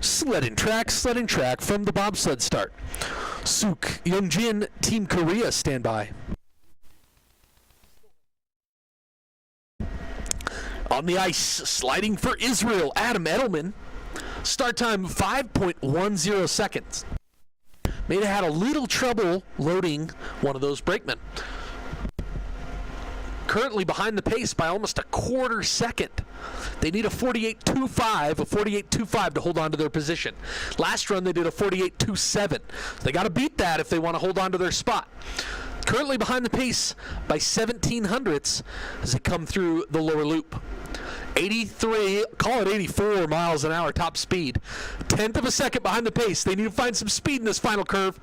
S1: Sledding track from the bobsled start. Suk Youngjin, Team Korea, stand by. On the ice, sliding for Israel, Adam Edelman. Start time 5.10 seconds. May have had a little trouble loading one of those brakemen. Currently behind the pace by almost a quarter second. They need a 48.25 to hold on to their position. Last run they did a 48.27. They got to beat that if they want to hold on to their spot. Currently behind the pace by 17 hundredths as they come through the lower loop. 83, call it 84 miles an hour top speed. Tenth of a second behind the pace. They need to find some speed in this final curve.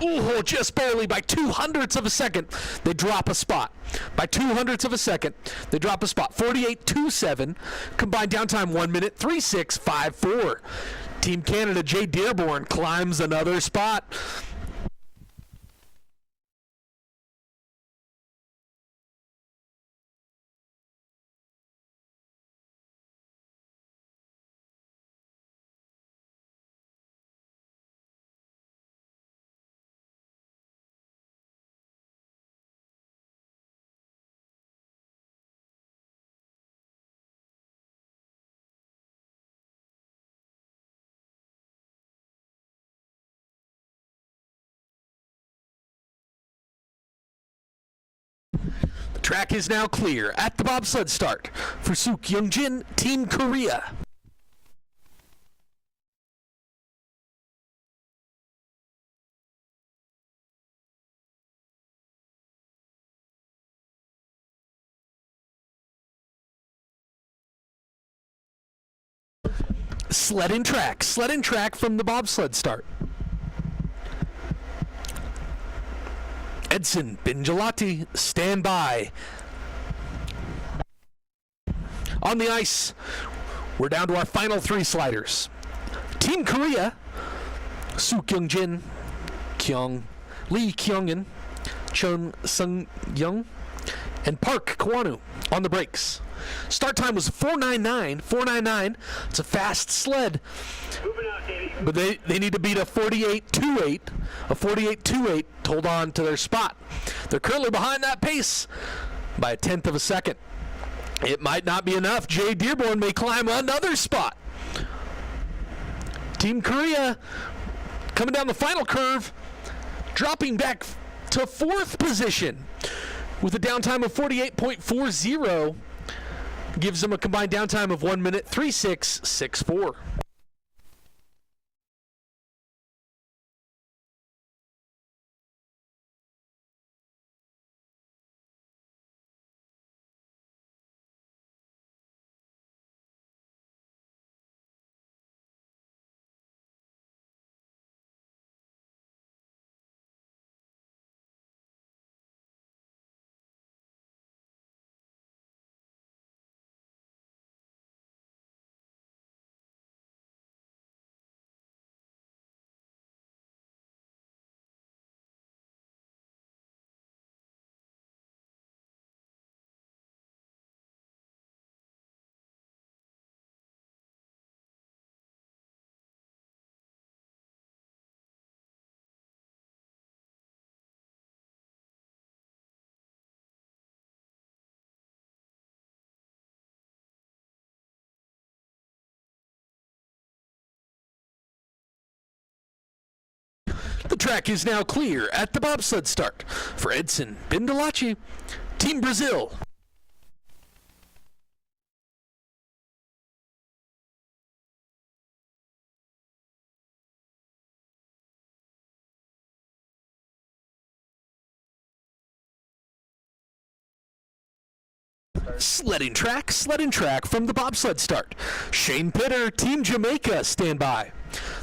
S1: Ooh, just barely by 200ths of a second, they drop a spot. By 200ths of a second, they drop a spot. 48.27, combined downtime 1 minute, 36.54. Team Canada, Jay Dearborn climbs another spot. The track is now clear at the bobsled start for Suk Youngjin, Team Korea. Sledding track from the bobsled start. Edson Binjalati, stand by. On the ice, we're down to our final three sliders. Team Korea, Suk Youngjin, Lee Kyungin, Chun Sung Young, and Park Kwanu on the brakes. Start time was 4.99. It's a fast sled. But they need to beat a 48.28 to hold on to their spot. They're currently behind that pace by a tenth of a second. It might not be enough. Jay Dearborn may climb another spot. Team Korea coming down the final curve, dropping back to fourth position with a downtime of 48.40. Gives them a combined downtime of 1 minute, 36.64. The track is now clear at the bobsled start for Edson Bindalachi, Team Brazil. Sledding track from the bobsled start. Shane Pitter, Team Jamaica, stand by.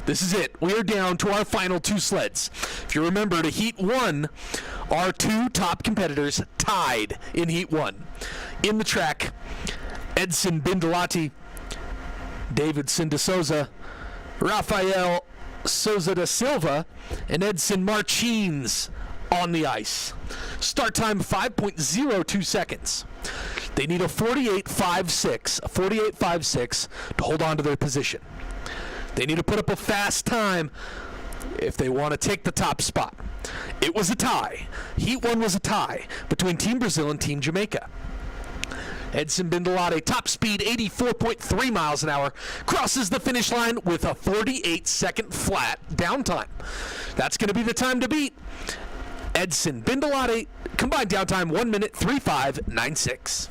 S1: This is it. We are down to our final two sleds. If you remember, to Heat 1, our two top competitors tied in Heat 1. In the track, Edson Bindalati, Davidson de Souza, Rafael Souza da Silva, and Edson Martins on the ice. Start time 5.02 seconds. They need a 48.56 to hold on to their position. They need to put up a fast time if they want to take the top spot. It was a tie. Heat 1 was a tie between Team Brazil and Team Jamaica. Edson Bindalati, top speed 84.3 miles an hour, crosses the finish line with a 48-second flat downtime. That's going to be the time to beat. Edson Bindalati, combined downtime 1 minute 35.96.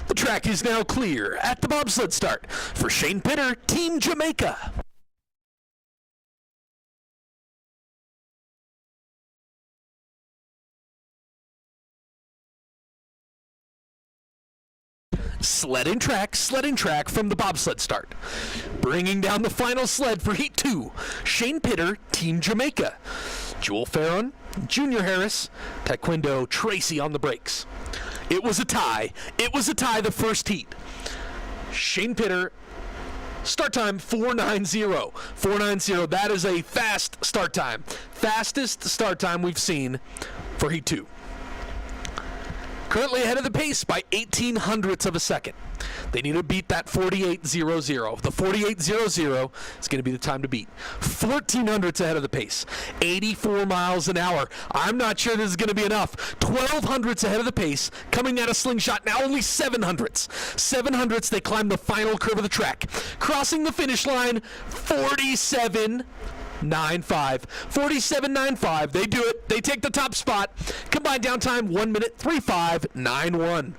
S1: The track is now clear at the bobsled start for Shane Pitter, Team Jamaica. Sledding track from the bobsled start. Bringing down the final sled for Heat 2, Shane Pitter, Team Jamaica. Joel Farron, Junior Harris, Taekwondo Tracy on the brakes. It was a tie. It was a tie the first heat. Shane Pitter, start time 4:90. 4:90. That is a fast start time. Fastest start time we've seen for Heat 2. Currently ahead of the pace by 18 hundredths of a second. They need to beat that 48.00. The 48.00 is going to be the time to beat. 14 hundredths ahead of the pace. 84 miles an hour. I'm not sure this is going to be enough. 12 hundredths ahead of the pace. Coming at a slingshot. Now only 7 hundredths. 7 hundredths. They climb the final curve of the track. Crossing the finish line. 47.95. 47.95. They do it. They take the top spot. Combined downtime 1 minute 35.91.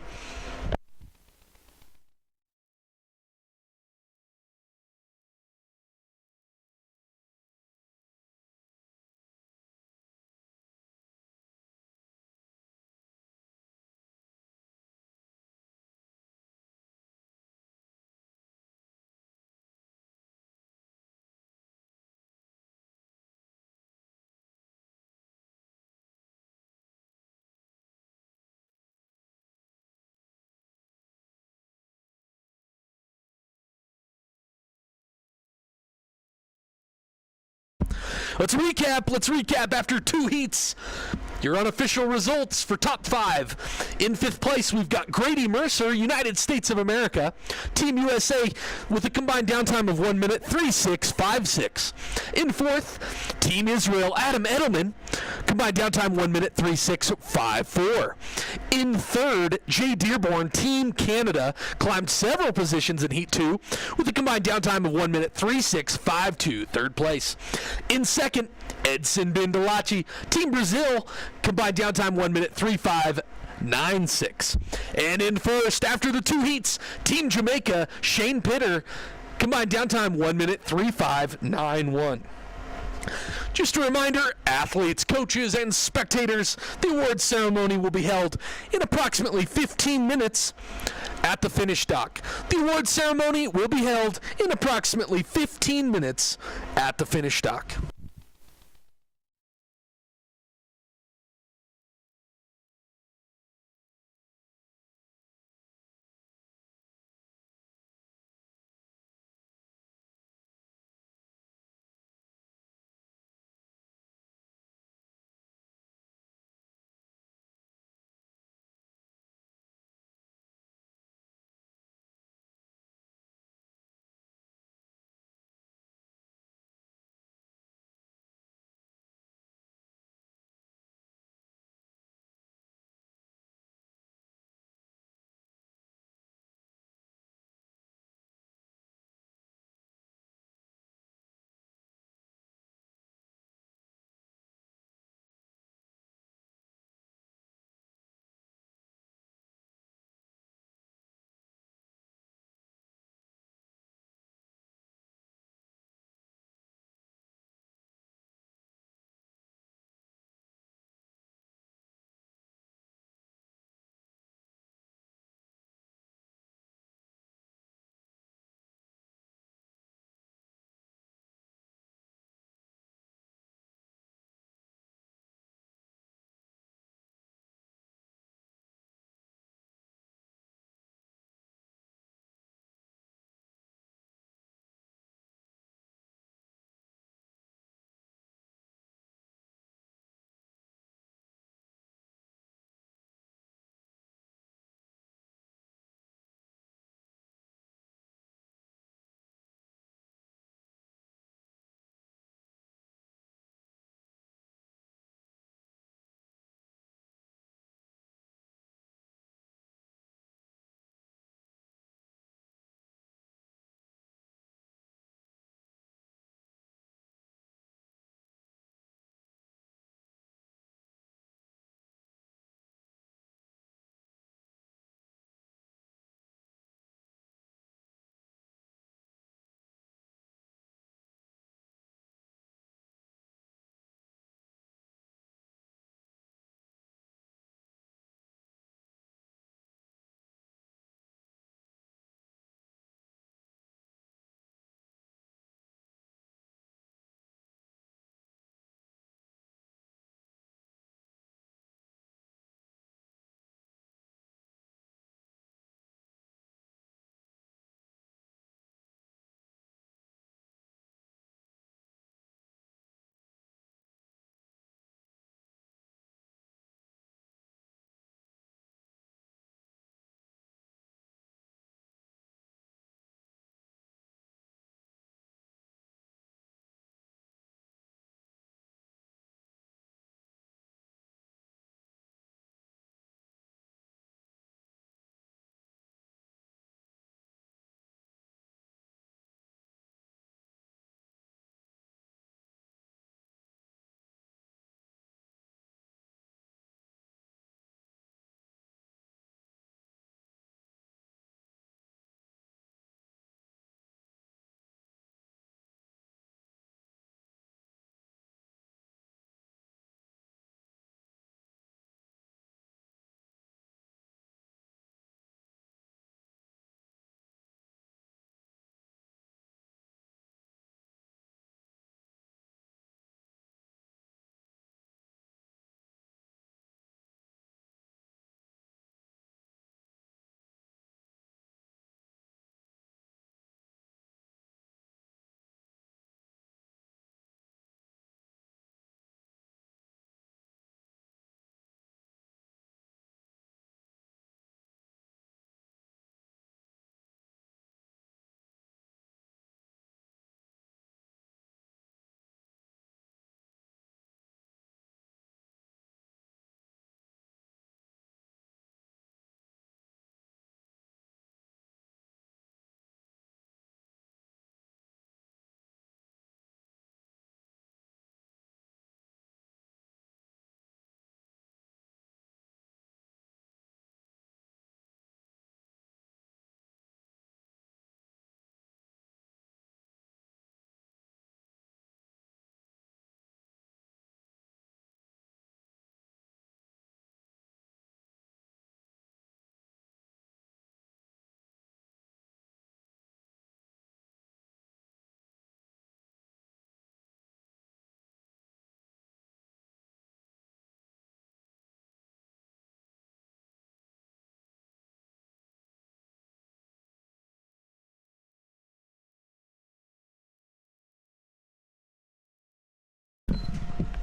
S1: Let's recap after two heats. Your unofficial results for top 5. In 5th place, we've got Grady Mercer, United States of America. Team USA with a combined downtime of 1 minute 36.56. In 4th, Team Israel, Adam Edelman, combined downtime 1 minute 36.54. In 3rd, Jay Dearborn, Team Canada, climbed several positions in Heat 2 with a combined downtime of 1 minute 36.52, 3rd place. In 2nd, Edson Bindalati, Team Brazil, combined downtime 1 minute 35.96. And in 1st, after the two heats, Team Jamaica, Shane Pitter, combined downtime 1 minute 35.91. Just a reminder, athletes, coaches, and spectators, the awards ceremony will be held in approximately 15 minutes at the finish dock. The awards ceremony will be held in approximately 15 minutes at the finish dock.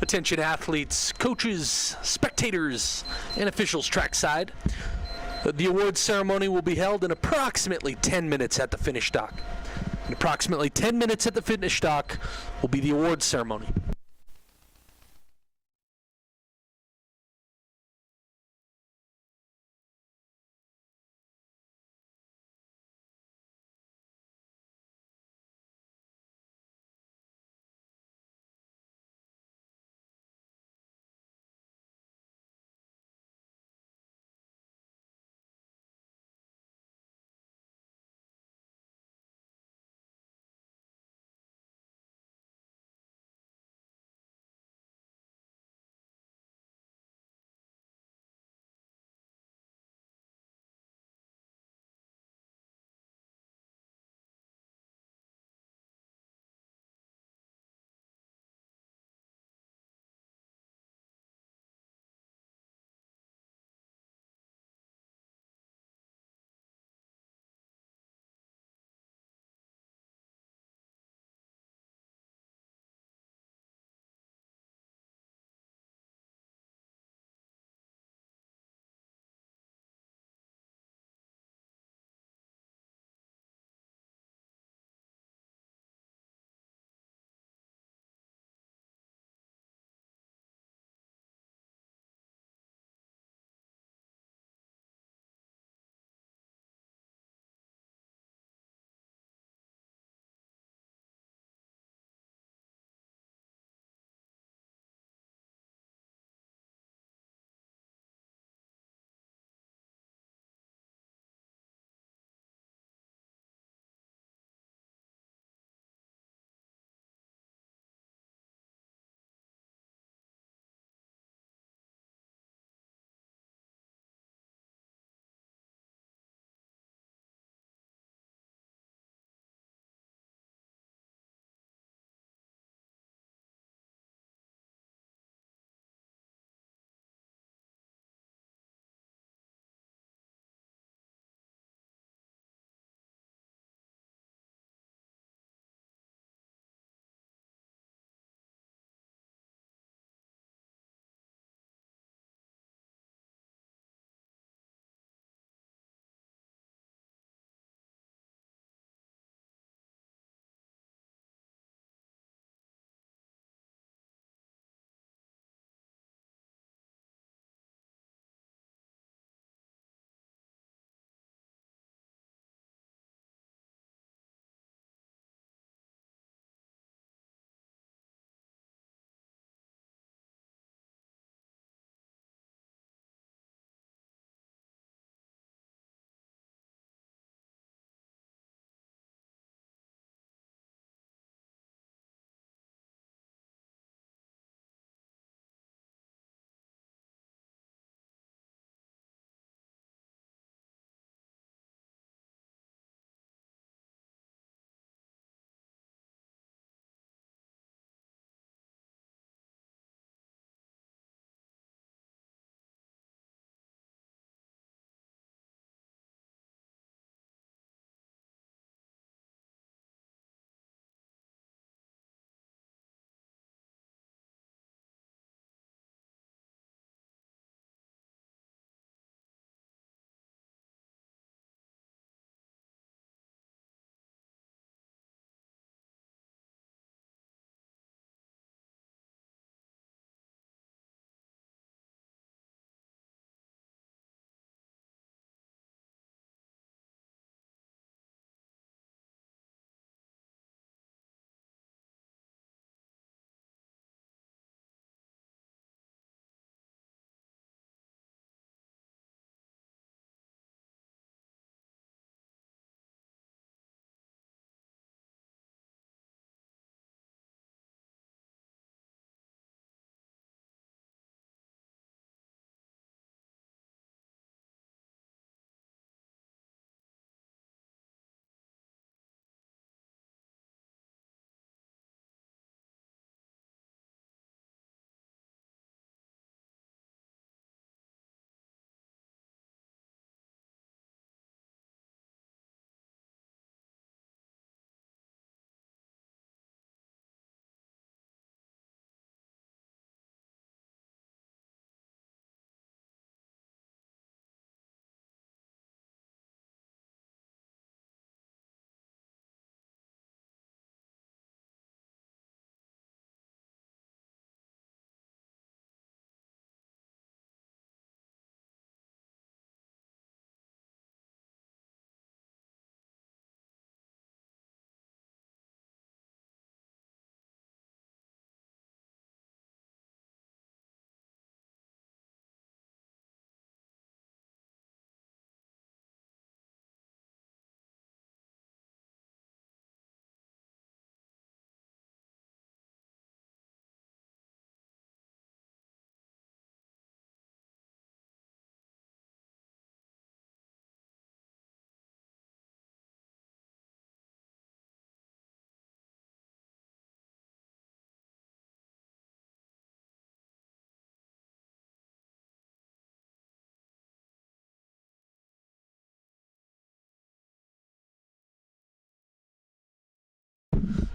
S1: Attention athletes, coaches, spectators, and officials trackside. The awards ceremony will be held in approximately 10 minutes at the finish dock. In approximately 10 minutes at the finish dock will be the awards ceremony.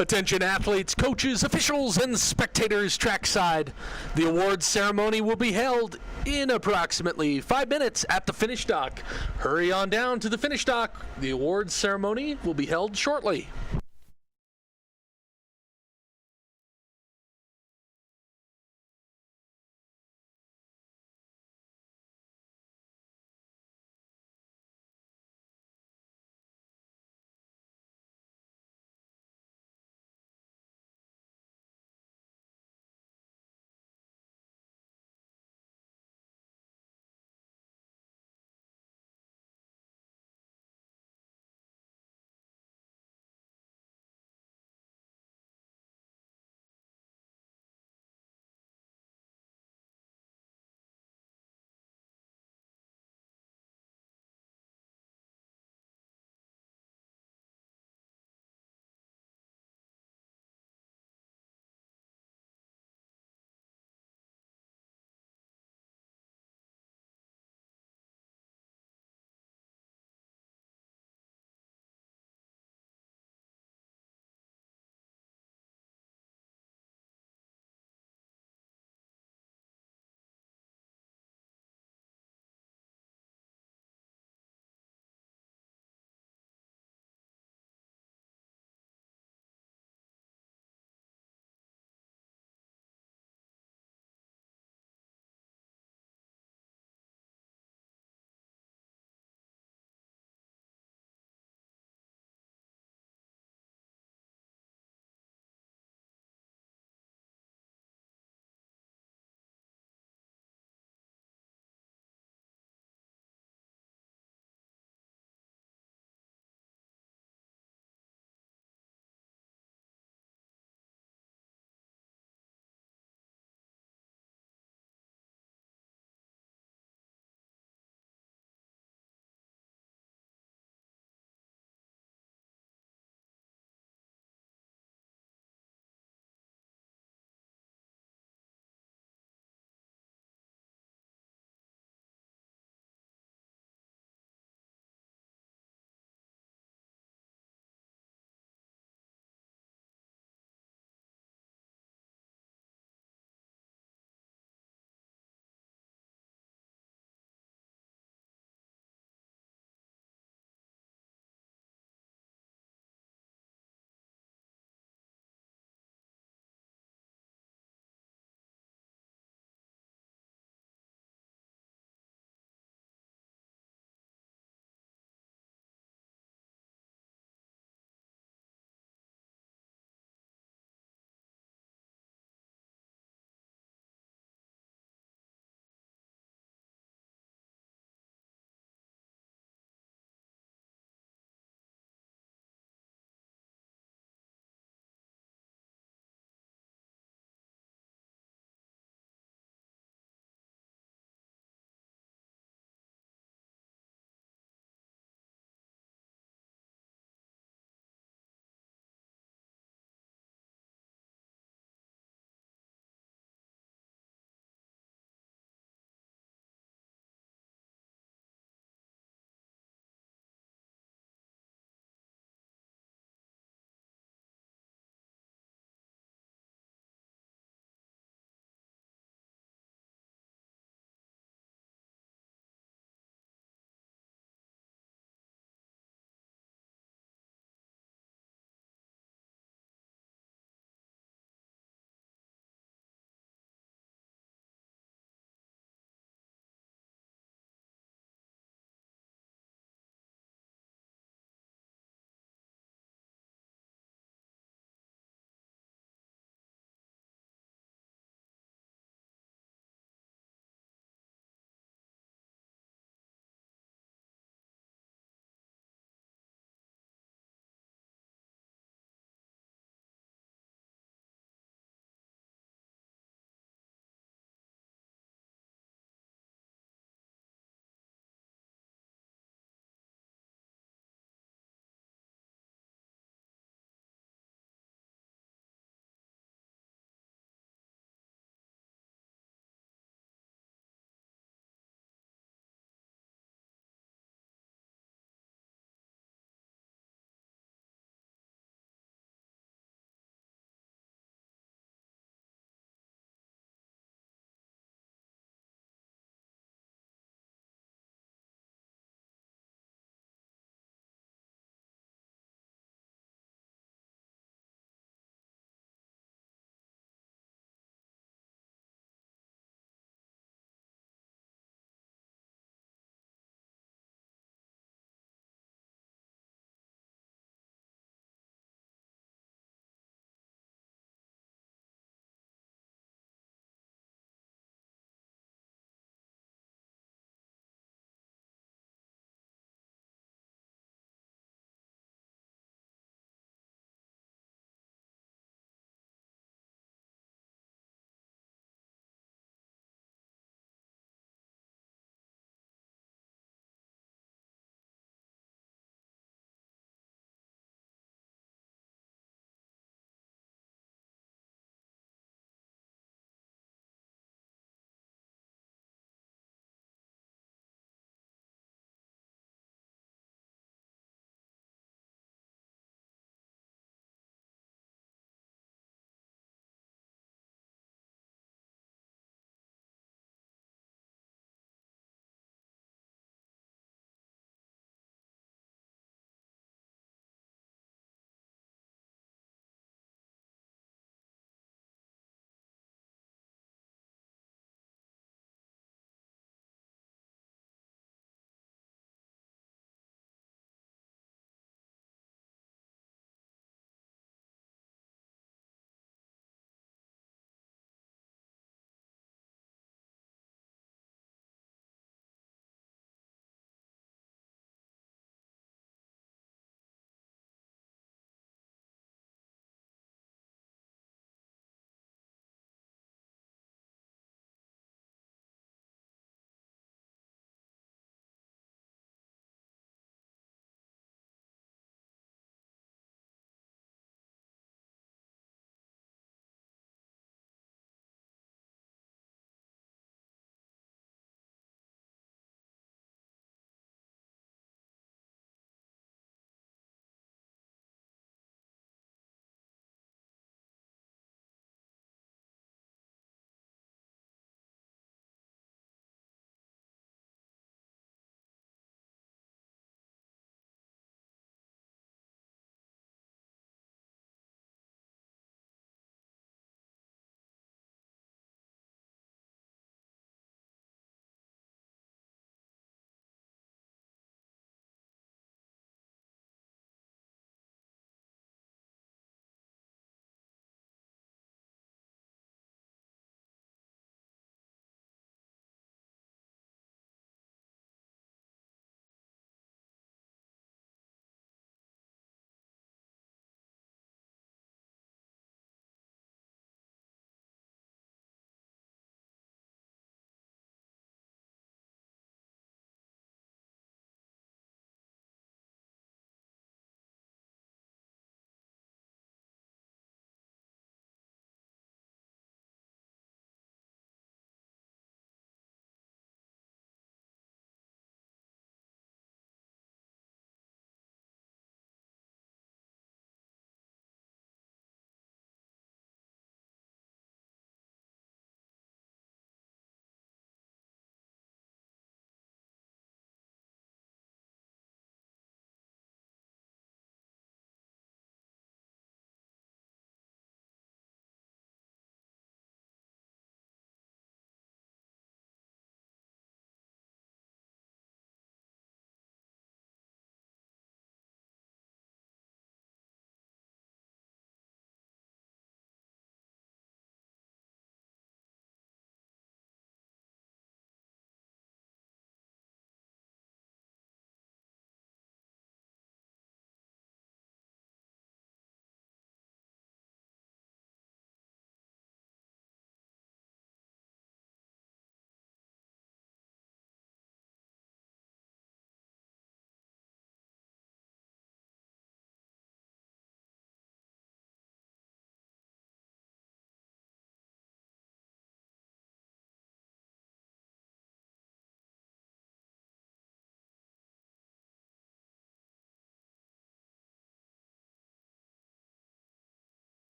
S1: Attention athletes, coaches, officials, and spectators trackside. The awards ceremony will be held in approximately 5 minutes at the finish dock. Hurry on down to the finish dock. The awards ceremony will be held shortly.